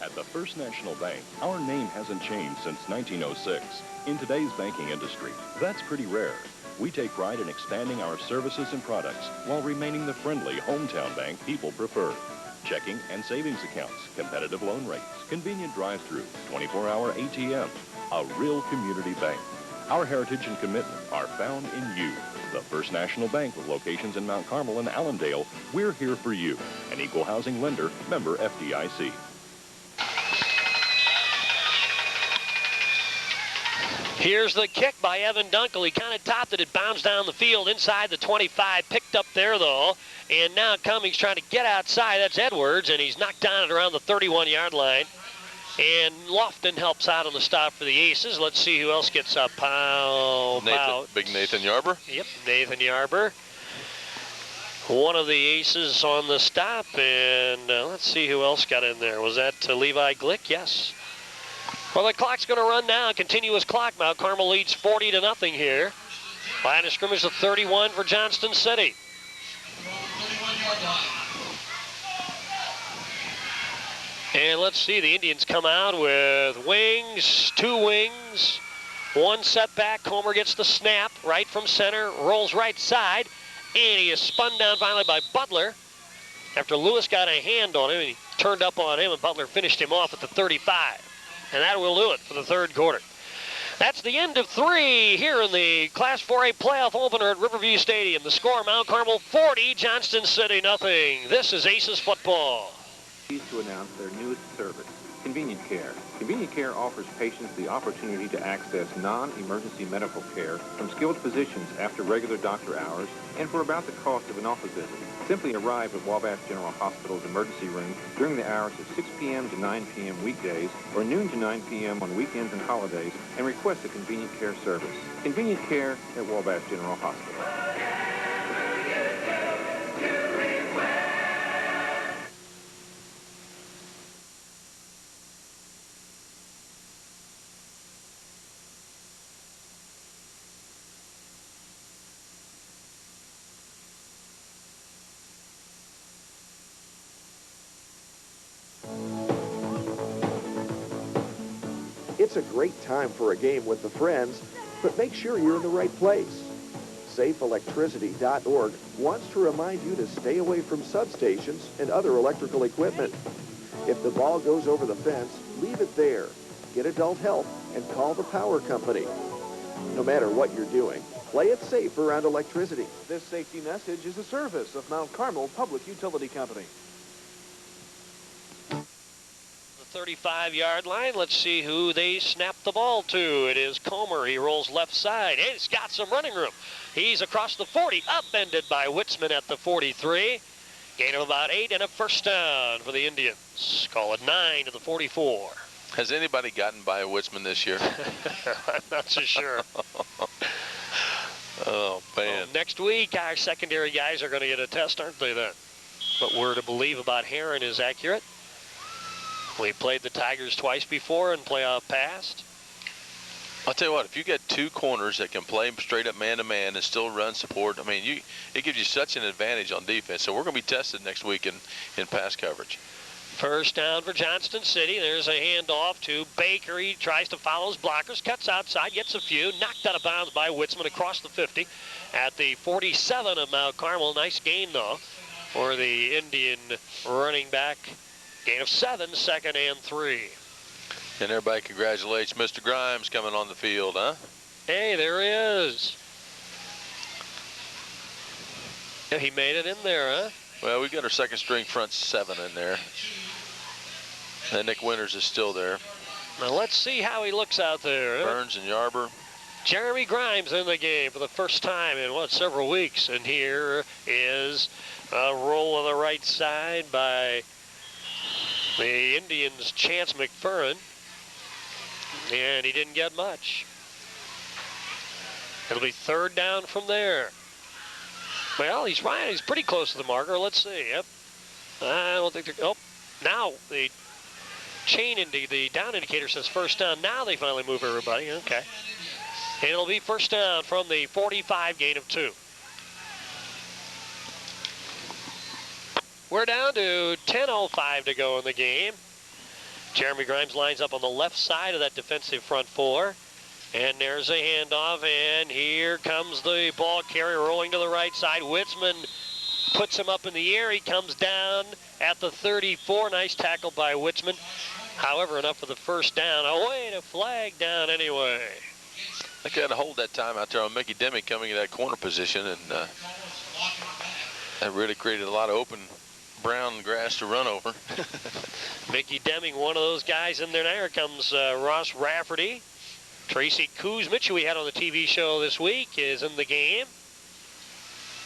At the First National Bank, our name hasn't changed since 1906. In today's banking industry, that's pretty rare. We take pride in expanding our services and products while remaining the friendly hometown bank people prefer. Checking and savings accounts, competitive loan rates, convenient drive-through, 24-hour ATM, a real community bank. Our heritage and commitment are found in you. The First National Bank with locations in Mount Carmel and Allendale, we're here for you. An equal housing lender, member FDIC. Here's the kick by Evan Dunkel. He kind of topped it. It bounced down the field inside the 25. Picked up there, though. And now Cummings trying to get outside. That's Edwards, and he's knocked down at around the 31-yard line. And Lofton helps out on the stop for the Aces. Let's see who else gets up. Big Nathan Yarber. Yep, Nathan Yarber. One of the Aces on the stop. And let's see who else got in there. Was that Levi Glick? Yes. Well, the clock's going to run now. Continuous clock. Mount Carmel leads 40-0 here. Line of scrimmage of 31 for Johnston City. And let's see, the Indians come out with wings, 2 wings, 1 setback. Comer gets the snap right from center, rolls right side, and he is spun down finally by Butler. After Lewis got a hand on him, he turned up on him, and Butler finished him off at the 35. And that will do it for the 3rd quarter. That's the end of 3 here in the Class 4A playoff opener at Riverview Stadium. The score, Mount Carmel 40, Johnston City nothing. This is Aces football. Pleased to announce their newest service, Convenient Care. Convenient Care offers patients the opportunity to access non-emergency medical care from skilled physicians after regular doctor hours and for about the cost of an office visit. Simply arrive at Wabash General Hospital's emergency room during the hours of 6 p.m. to 9 p.m. weekdays or noon to 9 p.m. on weekends and holidays and request a Convenient Care service. Convenient Care at Wabash General Hospital. It's a great time for a game with the friends, but make sure you're in the right place. SafeElectricity.org wants to remind you to stay away from substations and other electrical equipment. If the ball goes over the fence, leave it there. Get adult help and call the power company. No matter what you're doing, play it safe around electricity. This safety message is a service of Mount Carmel Public Utility Company. 35-yard line. Let's see who they snap the ball to. It is Comer. He rolls left side. He's got some running room. He's across the 40, upended by Witzman at the 43. Gain of about 8 and a first down for the Indians. Call it 9 to the 44. Has anybody gotten by a Witzman this year? I'm not so sure. Oh, man. Well, next week, our secondary guys are going to get a test, aren't they, then? What we're to believe about Heron is accurate. We played the Tigers twice before in playoff past. I'll tell you what, if you get 2 corners that can play straight up man-to-man and still run support, I mean, it gives you such an advantage on defense. So we're going to be tested next week in pass coverage. First down for Johnston City. There's a handoff to Baker. He tries to follow his blockers, cuts outside, gets a few, knocked out of bounds by Witzman across the 50 at the 47 of Mount Carmel. Nice gain, though, for the Indian running back. Gain of 7, 2nd and 3. And everybody congratulates Mr. Grimes coming on the field, huh? Hey, there he is. Yeah, he made it in there, huh? Well, we got our second string front 7 in there. And Nick Winters is still there. Now let's see how he looks out there. Burns and Yarber. Jeremy Grimes in the game for the first time in, several weeks. And here is a roll on the right side by the Indians' Chance McFerrin, and he didn't get much. It'll be 3rd down from there. Well, he's right. He's pretty close to the marker. Let's see. Yep. I don't think they're. Oh, now the the down indicator says first down. Now they finally move everybody. Okay. And it'll be first down from the 45, gain of 2. We're down to 10:05 to go in the game. Jeremy Grimes lines up on the left side of that defensive front 4. And there's a handoff, and here comes the ball carrier rolling to the right side. Witzman puts him up in the air. He comes down at the 34. Nice tackle by Witzman. However, enough for the first down. Oh, wait, a flag down anyway. I got to hold that time out there on Mickey Demme coming in that corner position, and that really created a lot of open brown grass to run over. Mickey Deming, one of those guys in there. Now here comes Ross Rafferty. Tracy Kuzmich, who we had on the TV show this week, is in the game.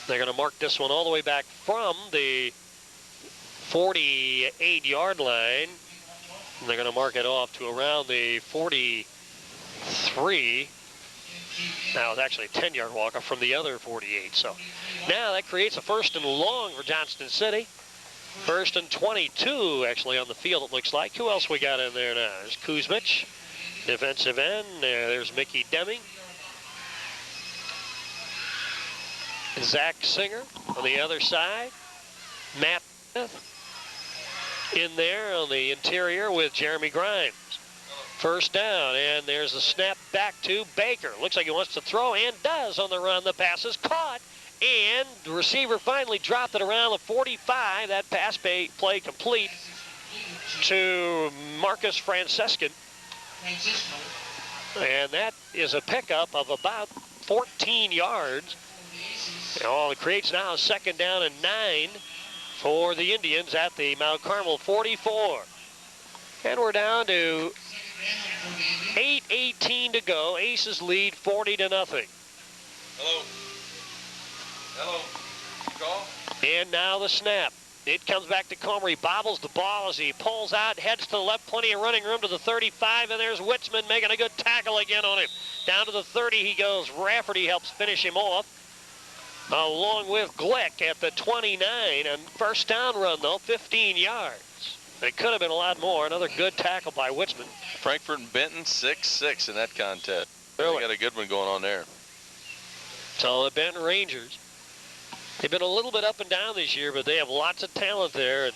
They're going to mark this one all the way back from the 48-yard line. And they're going to mark it off to around the 43. Now it's actually a 10-yard walk from the other 48. So now that creates a 1st and long for Johnston City. 1st and 22, actually, on the field, it looks like. Who else we got in there now? There's Kuzmich, defensive end. There's Mickey Deming. Zach Singer on the other side. Matt Smith in there on the interior with Jeremy Grimes. First down, and there's a snap back to Baker. Looks like he wants to throw, and does on the run. The pass is caught. And the receiver finally dropped it around the 45. That pass play complete to Marcus Franciscan. And that is a pickup of about 14 yards. And all it creates now is 2nd down and 9 for the Indians at the Mount Carmel 44. And we're down to 8:18 to go. Aces lead 40-0. Hello. Hello. Call. And now the snap. It comes back to Comer. He bobbles the ball as he pulls out, heads to the left, plenty of running room to the 35, and there's Witzman making a good tackle again on him. Down to the 30 he goes. Rafferty helps finish him off, along with Glick at the 29. And first down run, though, 15 yards. It could have been a lot more. Another good tackle by Witzman. Frankfort and Benton 6-6 in that contest. Really? They got a good one going on there. So the Benton Rangers, they've been a little bit up and down this year, but they have lots of talent there. And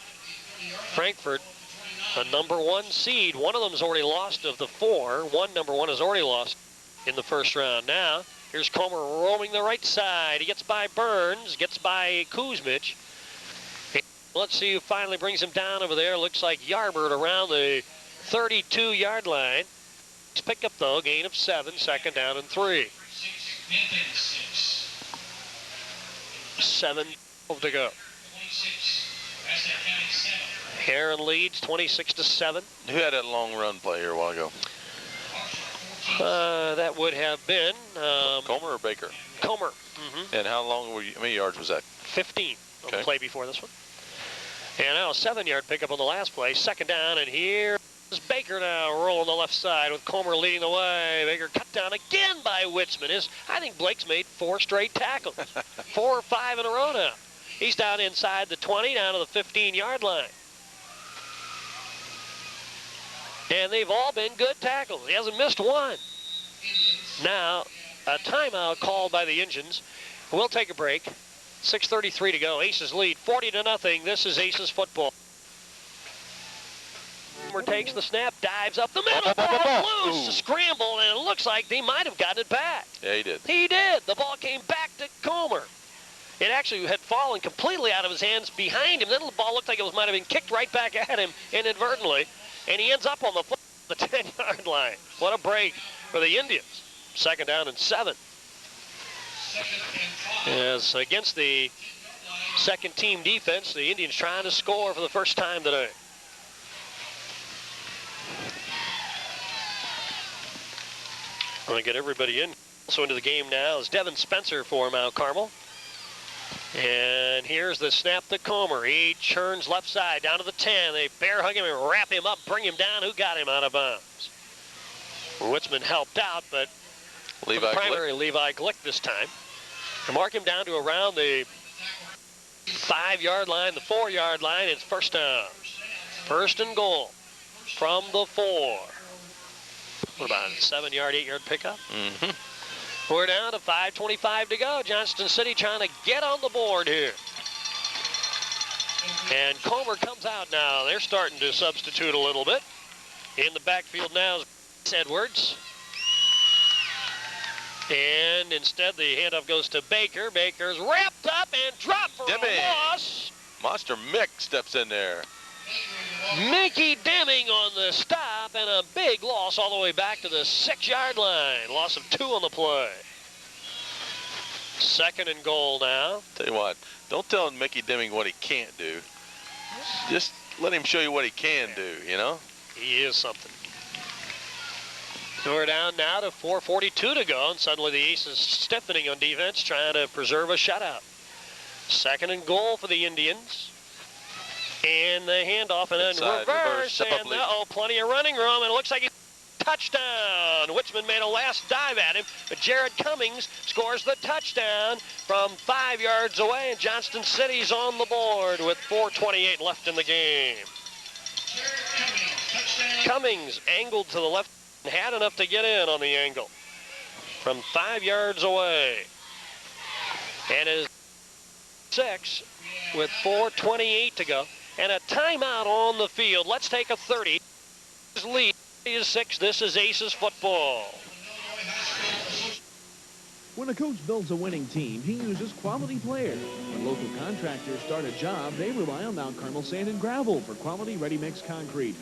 Frankfort, a #1 seed. One of them's already lost of the 4. One #1 has already lost in the first round. Now, here's Comer roaming the right side. He gets by Burns, gets by Kuzmich. Let's see who finally brings him down over there. Looks like Yarbert around the 32-yard line. Pick up, though, gain of 7, 2nd down and 3. 7 to go. Heron leads 26-7. Who had that long run play here a while ago? That would have been Comer or Baker? Comer. And how many yards was that? 15 on the play before this one. And now a 7-yard pickup on the last play. 2nd down, and here's Baker now rolling the left side with Comer leading the way. Baker cut down again by Witzman. I think Blake's made 4 straight tackles. 4 or 5 in a row now. He's down inside the 20, down to the 15-yard line. And they've all been good tackles. He hasn't missed one. Now, a timeout called by the Indians. We'll take a break. 6:33 to go. Aces lead 40-0. This is Aces football. Comer takes the snap, dives up the middle, ball loose, a scramble, and it looks like they might have gotten it back. Yeah, he did. He did. The ball came back to Comer. It actually had fallen completely out of his hands behind him. Then the ball looked like it might have been kicked right back at him inadvertently, and he ends up on the 10-yard line. What a break for the Indians. 2nd down and 7. As against the second team defense, the Indians trying to score for the first time today. I'm going to get everybody in. Also into the game now is Devin Spencer for Mount Carmel. And here's the snap to Comer. He churns left side down to the 10. They bear hug him and wrap him up, bring him down. Who got him out of bounds? Witzman helped out, but primary Levi Glick this time. To mark him down to around the 5-yard line, the 4-yard line. It's first down. 1st and goal from the 4. What about a 7-yard, 8-yard pickup? We're down to 5:25 to go. Johnston City trying to get on the board here. And Comer comes out now. They're starting to substitute a little bit. In the backfield now is Edwards. And instead the handoff goes to Baker. Baker's wrapped up and dropped for a loss. Monster Mick steps in there. Mickey Deming on the stop, and a big loss all the way back to the 6-yard line. Loss of 2 on the play. 2nd and goal now. Tell you what, don't tell Mickey Deming what he can't do. Just let him show you what he can do, you know? He is something. We're down now to 4:42 to go, and suddenly the Aces stiffening on defense, trying to preserve a shutout. 2nd and goal for the Indians. And the handoff, and then reverse, and plenty of running room, and it looks like he's touchdown. Witzman made a last dive at him, but Jared Cummings scores the touchdown from 5 yards away, and Johnston City's on the board with 4:28 left in the game. Cummings angled to the left and had enough to get in on the angle from 5 yards away. And is 6 with 4:28 to go. And a timeout on the field. Let's take a 30. Lead is 6. This is Aces football. When a coach builds a winning team, he uses quality players. When local contractors start a job, they rely on Mount Carmel Sand and Gravel for quality ready-mix concrete.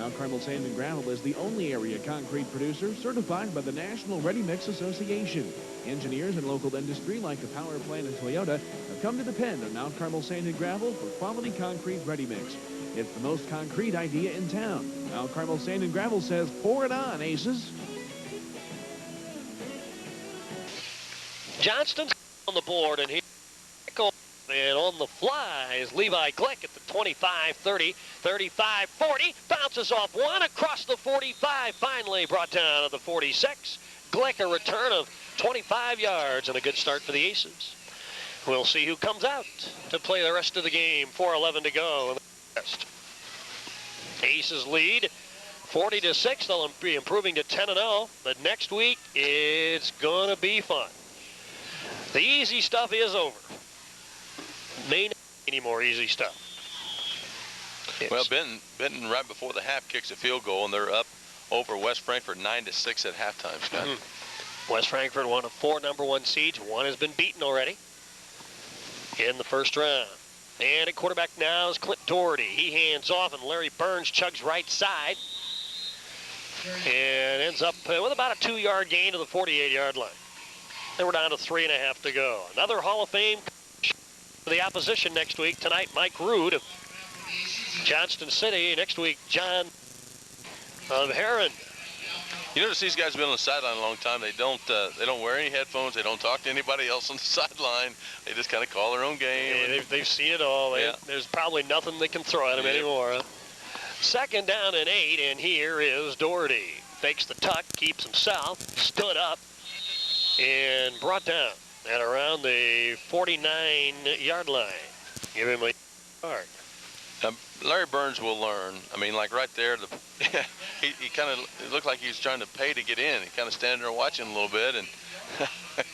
Mount Carmel Sand and Gravel is the only area concrete producer certified by the National Ready Mix Association. Engineers and local industry like the power plant and Toyota have come to depend on Mount Carmel Sand and Gravel for quality concrete ready mix. It's the most concrete idea in town. Mount Carmel Sand and Gravel says, pour it on, Aces. Johnston's on the board, and and on the fly is Levi Glick at the 25-30, 35-40, bounces off one across the 45, finally brought down at the 46. Glick, a return of 25 yards and a good start for the Aces. We'll see who comes out to play the rest of the game. 4:11 to go in the rest. Aces lead 40-6. They'll be improving to 10-0, but next week it's gonna be fun. The easy stuff is over. May not be any more easy stuff. Well, Benton right before the half kicks a field goal, and they're up over West Frankfort 9-6 at halftime, Scott. West Frankfort, one of 4 #1 seeds. One has been beaten already in the first round. And at quarterback now is Clint Doherty. He hands off, and Larry Burns chugs right side and ends up with about a 2-yard gain to the 48-yard line. Then we're down to 3.5 to go. Another Hall of Fame for the opposition next week. Tonight, Mike Rood of Johnston City. Next week, John of Heron. You notice these guys have been on the sideline a long time. They don't wear any headphones. They don't talk to anybody else on the sideline. They just kind of call their own game. Yeah, they've seen it all. There's probably nothing they can throw at them anymore. Huh? 2nd down and 8, and here is Doherty. Fakes the tuck, keeps himself, stood up, and brought down at around the 49-yard line. Give him a yard. Larry Burns will learn. I mean, like right there, he kind of looked like he was trying to pay to get in. He kind of standing there watching a little bit, and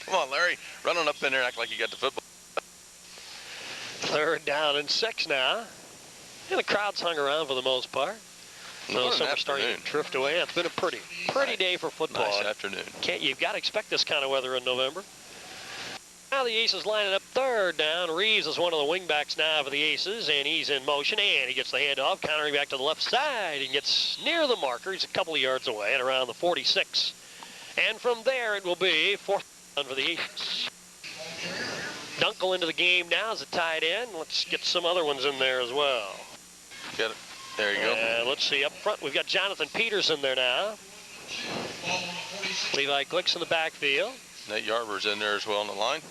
come on, Larry, run on up in there and act like you got the football. 3rd down and 6 now. And the crowd's hung around for the most part. So some are starting to drift away. It's been a pretty day for football. Nice afternoon. You've got to expect this kind of weather in November. Now the Aces lining up 3rd down. Reeves is one of the wingbacks now for the Aces, and he's in motion, and he gets the handoff, countering back to the left side, and gets near the marker. He's a couple of yards away at around the 46. And from there, it will be 4th down for the Aces. Dunkel into the game now as a tight end. Let's get some other ones in there as well. Get it. There you go. Let's see, up front, we've got Jonathan Peters in there now. Levi Glick's in the backfield. Nate Yarber's in there as well on the line.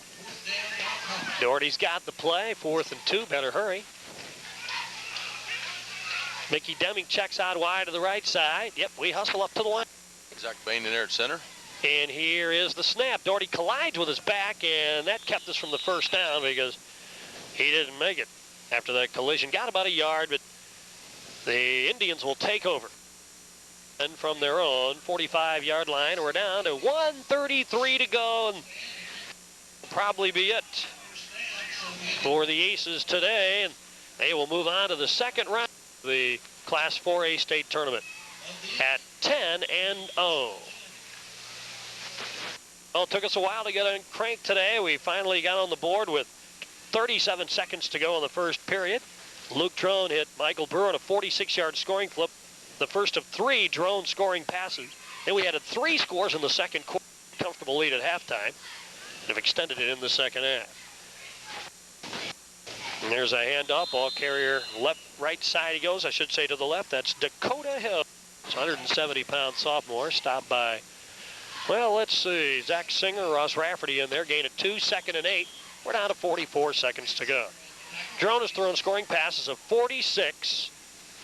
Doherty's got the play. 4th and 2. Better hurry. Mickey Deming checks out wide to the right side. Yep, we hustle up to the line. Zach Bain in there at center. And here is the snap. Doherty collides with his back, and that kept us from the 1st down because he didn't make it after that collision. Got about a yard, but the Indians will take over. And from their own 45-yard line, we're down to 1:33 to go, and probably be it for the Aces today, and they will move on to the 2nd round of the Class 4A state tournament at 10-0. Well, it took us a while to get on crank today. We finally got on the board with 37 seconds to go in the first period. Luke Drone hit Michael Brewer on a 46-yard scoring flip, the first of 3 drone scoring passes. Then we added 3 scores in the second quarter, comfortable lead at halftime, and have extended it in the second half. And there's a handoff, ball carrier right side he goes, I should say to the left. That's Dakota Hill, 170-pound sophomore, stopped by, well, let's see, Zach Singer, Ross Rafferty in there, gain of 2, 2nd and 8. We're down to 44 seconds to go. Drone has thrown scoring passes of 46,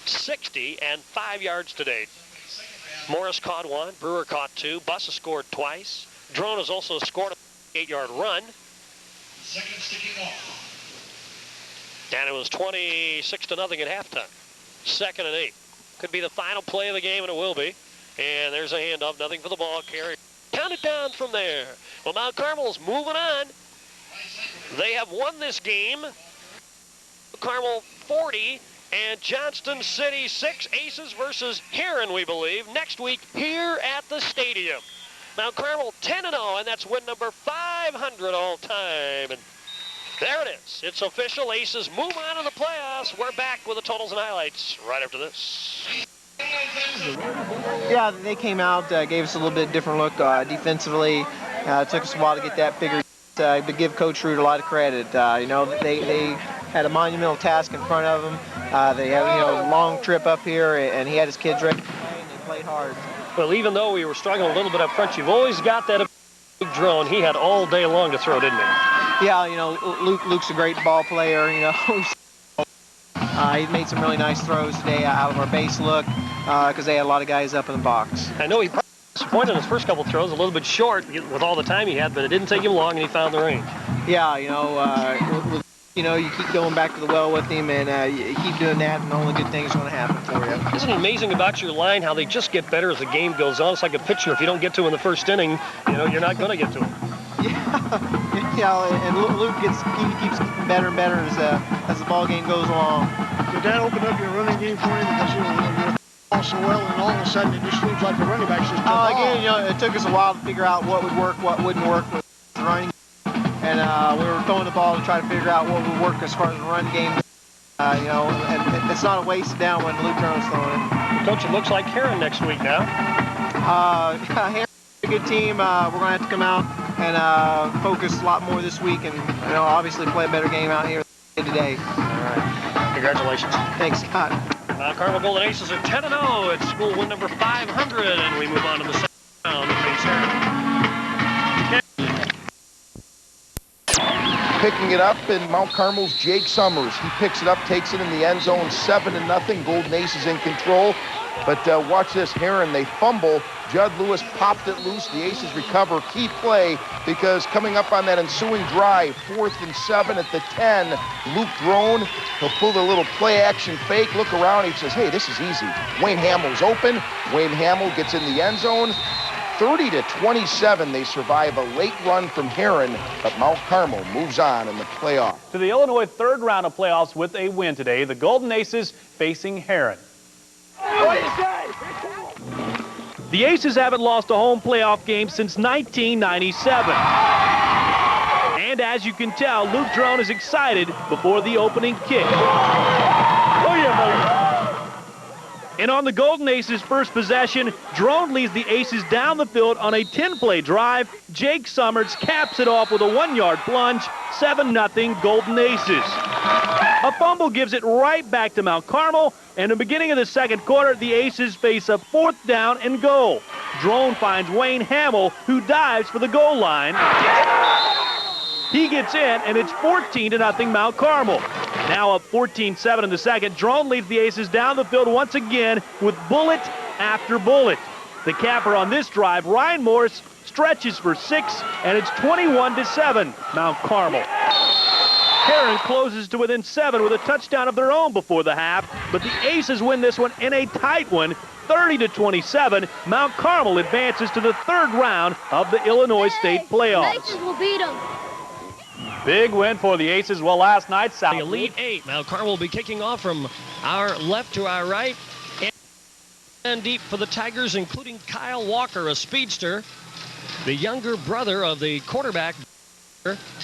60, and 5 yards to date. Morris caught 1, Brewer caught 2, Buss has scored twice. Drone has also scored a 8-yard run. And it was 26-0 at halftime. 2nd and 8. Could be the final play of the game, and it will be. And there's a handoff, nothing for the ball carrier. Count it down from there. Well, Mount Carmel's moving on. They have won this game. Carmel 40 and Johnston City 6. Aces versus Heron, we believe, next week here at the stadium. Mount Carmel 10-0, and that's win number 500 all time. And there it is. It's official. Aces move on to the playoffs. We're back with the totals and highlights right after this. Yeah, they came out, gave us a little bit different look defensively. It took us a while to get that figured. To give Coach Root a lot of credit. You know, they had a monumental task in front of them. They had, you know, a long trip up here, and he had his kids ready to play, and they played hard. Well, even though we were struggling a little bit up front, you've always got that big drone. He had all day long to throw, didn't he? Yeah, you know, Luke's a great ball player. You know, he made some really nice throws today out of our base look because they had a lot of guys up in the box. I know he disappointed in his first couple throws, a little bit short with all the time he had, but it didn't take him long, and he found the range. Yeah, you know, you know, you keep going back to the well with him, and you keep doing that, and only good things are going to happen for you. Isn't it amazing about your line how they just get better as the game goes on? It's like a pitcher. If you don't get to him in the first inning, you know, you're not going to get to him. Yeah, and Luke keeps getting better and better as the ball game goes along. Did that open up your running game for you? Because you're so well, and all of a sudden it just seems like the running backs just took off. Again, you know, it took us a while to figure out what would work, what wouldn't work with the running. And we were throwing the ball to try to figure out what would work as far as the run game. You know, and it's not a waste down when Luke Drone's throwing it. Coach, it looks like Heron next week now. Heron's a good team. We're going to have to come out and focus a lot more this week, and you know, obviously play a better game out here today. All right. Congratulations. Thanks, Scott. Carmel Golden Aces are 10-0. It's school win number 500, and we move on to the second round to face Heron. Picking it up, and Mount Carmel's Jake Summers. He picks it up, takes it in the end zone, 7-0. Golden Aces in control. But watch this, Heron, they fumble. Judd Lewis popped it loose. The Aces recover. Key play, because coming up on that ensuing drive, 4th and 7 at the 10, Luke Drone, he'll pull the little play-action fake, look around, he says, hey, this is easy. Wayne Hamill's open. Wayne Hamill gets in the end zone. 30-27, they survive a late run from Heron, but Mount Carmel moves on in the playoff. To the Illinois third round of playoffs with a win today, the Golden Aces facing Heron. The Aces haven't lost a home playoff game since 1997. And as you can tell, Luke Drone is excited before the opening kick. Oh yeah, buddy. And on the Golden Aces' first possession, Drone leads the Aces down the field on a 10-play drive. Jake Summers caps it off with a 1-yard plunge, 7-0 Golden Aces. A fumble gives it right back to Mount Carmel, and in the beginning of the second quarter, the Aces face a 4th down and goal. Drone finds Wayne Hamill, who dives for the goal line. He gets in, and it's 14-0 Mount Carmel. Now up 14-7 in the second, Drone leads the Aces down the field once again with bullet after bullet. The capper on this drive, Ryan Morris, stretches for 6, and it's 21-7 Mount Carmel. Heron closes to within 7 with a touchdown of their own before the half, but the Aces win this one in a tight one, 30-27. Mount Carmel advances to the third round of the Illinois State playoffs. Aces will beat them. Big win for the Aces. Well, last night, South. The Elite 8. Mount Carmel will be kicking off from our left to our right. And deep for the Tigers, including Kyle Walker, a speedster, the younger brother of the quarterback.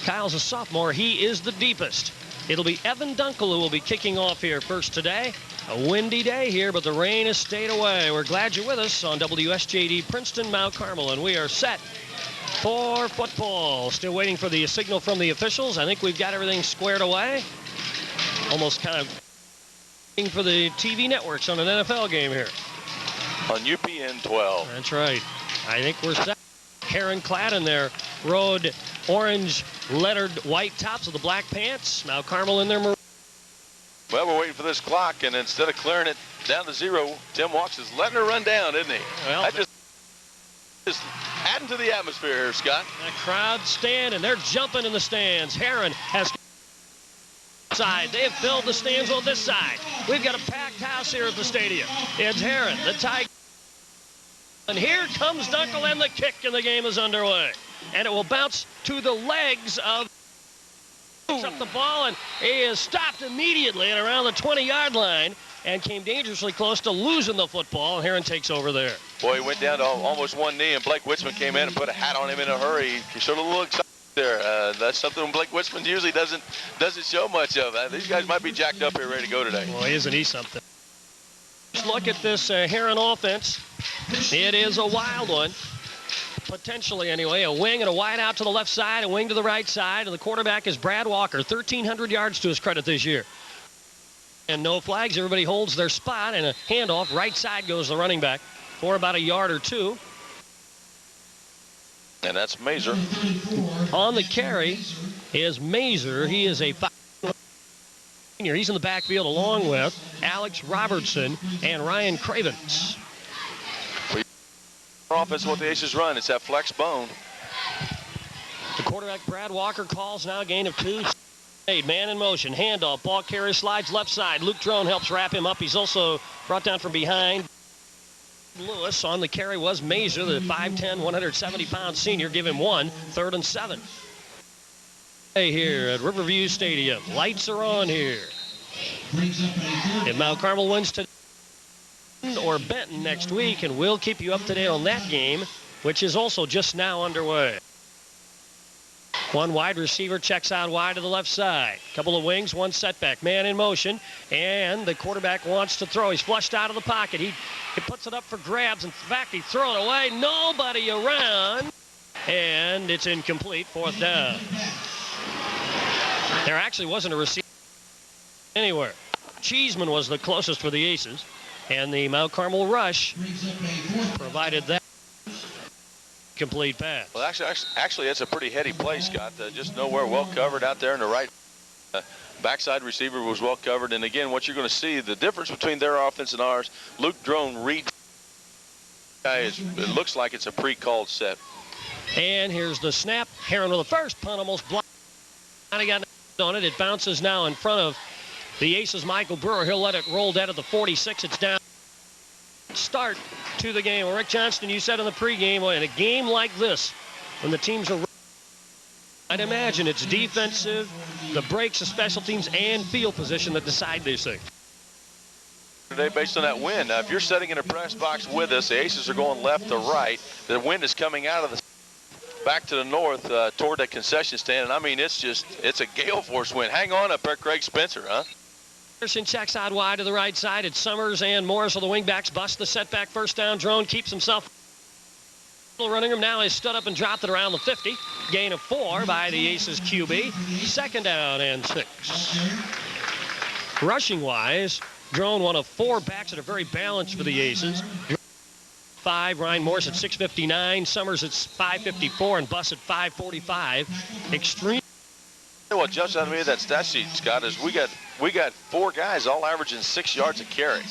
Kyle's a sophomore. He is the deepest. It'll be Evan Dunkel who will be kicking off here first today. A windy day here, but the rain has stayed away. We're glad you're with us on WSJD Princeton, Mount Carmel, and we are set for football. Still waiting for the signal from the officials. I think we've got everything squared away. Almost kind of waiting for the TV networks on an NFL game here. On UPN 12. That's right. I think we're set. Heron clad in their road orange lettered white tops with the black pants. Mount Carmel in their maroon. Well, we're waiting for this clock, and instead of clearing it down to 0, Tim Walks is letting her run down, isn't he? Well, that just adding to the atmosphere here, Scott. The crowd stand, and they're jumping in the stands. Heron has side. They have filled the stands on this side. We've got a packed house here at the stadium. It's Heron, the Tigers. And here comes Dunkel, and the kick, and the game is underway. And it will bounce to the legs of up the ball, and he is stopped immediately at around the 20-yard line and came dangerously close to losing the football. Heron takes over there. Boy, he went down to almost one knee, and Blake Witzman came in and put a hat on him in a hurry. He showed a little excitement there. That's something Blake Witzman usually doesn't show much of. These guys might be jacked up here, ready to go today. Boy, isn't he something? Look at this Heron offense. It is a wild one. Potentially, anyway. A wing and a wide out to the left side, a wing to the right side, and the quarterback is Brad Walker. 1,300 yards to his credit this year. And no flags. Everybody holds their spot, and a handoff. Right side goes the running back for about a yard or two. And that's Mazer. On the carry is Mazer. He is a senior. He's in the backfield along with Alex Robertson and Ryan Cravens. Offense, what the Aces run, it's that flex bone. The quarterback, Brad Walker, calls now, gain of 2. Man in motion, handoff, ball carrier slides left side. Luke Drone helps wrap him up. He's also brought down from behind. Lewis on the carry was Mazer, the 5'10", 170-pound senior. Give him 1, 3rd and 7. Here at Riverview Stadium, lights are on here. If Mount Carmel wins today or Benton next week, and we'll keep you up to date on that game, which is also just now underway. One wide receiver checks out wide to the left side. Couple of wings, one setback. Man in motion, and the quarterback wants to throw. He's flushed out of the pocket. He puts it up for grabs. In fact, he throws it away. Nobody around, and it's incomplete. 4th down. There actually wasn't a receiver anywhere. Cheeseman was the closest for the Aces, and the Mount Carmel rush provided that complete pass. Well, actually, it's a pretty heady play, Scott. Just nowhere well covered out there in the right. Backside receiver was well covered. And again, what you're going to see, the difference between their offense and ours, Luke Drone reads. It looks like it's a pre-called set. And here's the snap. Heron with the first punt, almost blocked. Got on it. It bounces now in front of the Aces, Michael Brewer. He'll let it roll down at the 46. It's down. Start to the game. Well, Rick Johnston, you said in the pregame, in a game like this, when the teams are, I'd imagine it's defensive, the breaks of special teams, and field position that decide these things. Today, based on that wind, now if you're sitting in a press box with us, the Aces are going left to right. The wind is coming out of the back to the north toward that concession stand, and I mean it's a gale force wind. Hang on up there, Craig Spencer, huh? Anderson checks out wide to the right side. It's Summers and Morris of the wingbacks. Bust the setback. First down. Drone keeps himself running him. Now he's stood up and dropped it around the 50. Gain of 4 by the Aces QB. 2nd down and 6. Rushing wise, Drone one of 4 backs that are very balanced for the Aces. 5, Ryan Morris at 6:59, Summers at 5:54, and Buss at 5:45. Extreme. What jumps out of me that stat sheet, Scott, is we got 4 guys all averaging 6 yards a carry.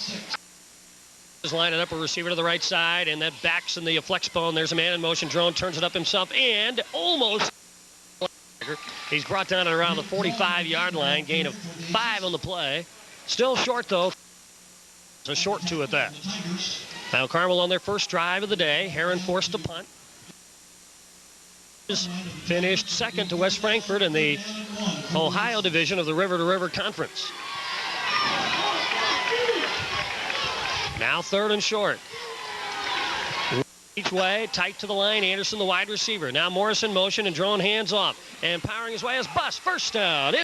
Is lining up a receiver to the right side, and that backs in the flex bone. There's a man in motion. Drone turns it up himself, and almost. He's brought down at around the 45-yard line. Gain of 5 on the play. Still short though. It's a short 2 at that. Now Carmel on their first drive of the day. Heron forced to punt. Finished 2nd to West Frankfort in the Ohio division of the River to River Conference. Now 3rd and short. Each way, tight to the line. Anderson, the wide receiver. Now Morris in motion and Drone hands off. And powering his way is Buss. First down.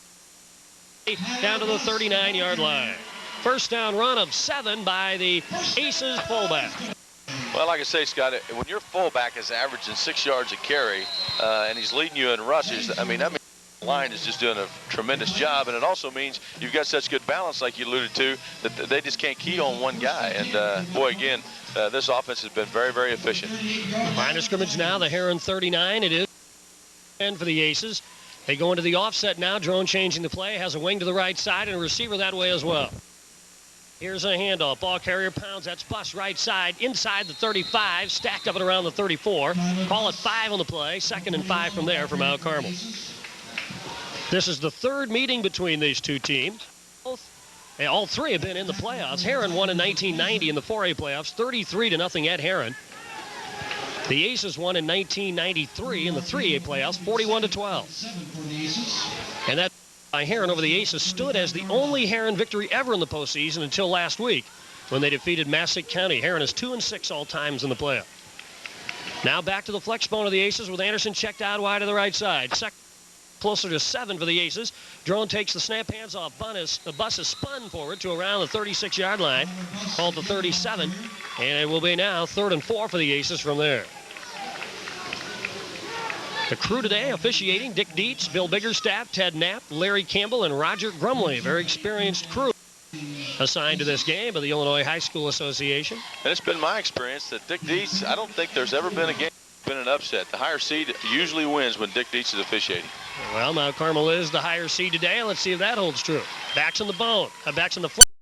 Down to the 39-yard line. First down run of 7 by the Aces fullback. Well, like I say, Scott, when your fullback is averaging 6 yards a carry and he's leading you in rushes, I mean, the line is just doing a tremendous job. And it also means you've got such good balance, like you alluded to, that they just can't key on one guy. And, boy, again, this offense has been very, very efficient. Line of scrimmage now, the Heron 39. It is 10 for the Aces. They go into the offset now. Drone changing the play. Has a wing to the right side and a receiver that way as well. Here's a handoff. Ball carrier pounds. That's Buss right side. Inside the 35. Stacked up at around the 34. Call it 5 on the play. 2nd and 5 from there for Mount Carmel. This is the 3rd meeting between these two teams. All 3 have been in the playoffs. Heron won in 1990 in the 4A playoffs. 33-0 at Heron. The Aces won in 1993 in the 3A playoffs, 41-12. And that by Heron over the Aces stood as the only Heron victory ever in the postseason until last week when they defeated Massac County. Heron is 2-6 all times in the playoff. Now back to the flex bone of the Aces with Anderson checked out wide to the right side. closer to 7 for the Aces. Drone takes the snap, hands off. The bus is spun forward to around the 36-yard line, called the 37, and it will be now 3rd and 4 for the Aces from there. The crew today officiating: Dick Dietz, Bill Biggerstaff, Ted Knapp, Larry Campbell, and Roger Grumley. Very experienced crew assigned to this game by the Illinois High School Association. And it's been my experience that Dick Dietz, I don't think there's ever been a game that's been an upset. The higher seed usually wins when Dick Dietz is officiating. Well, now Carmel is the higher seed today. Let's see if that holds true. Backs in the bone. Backs in the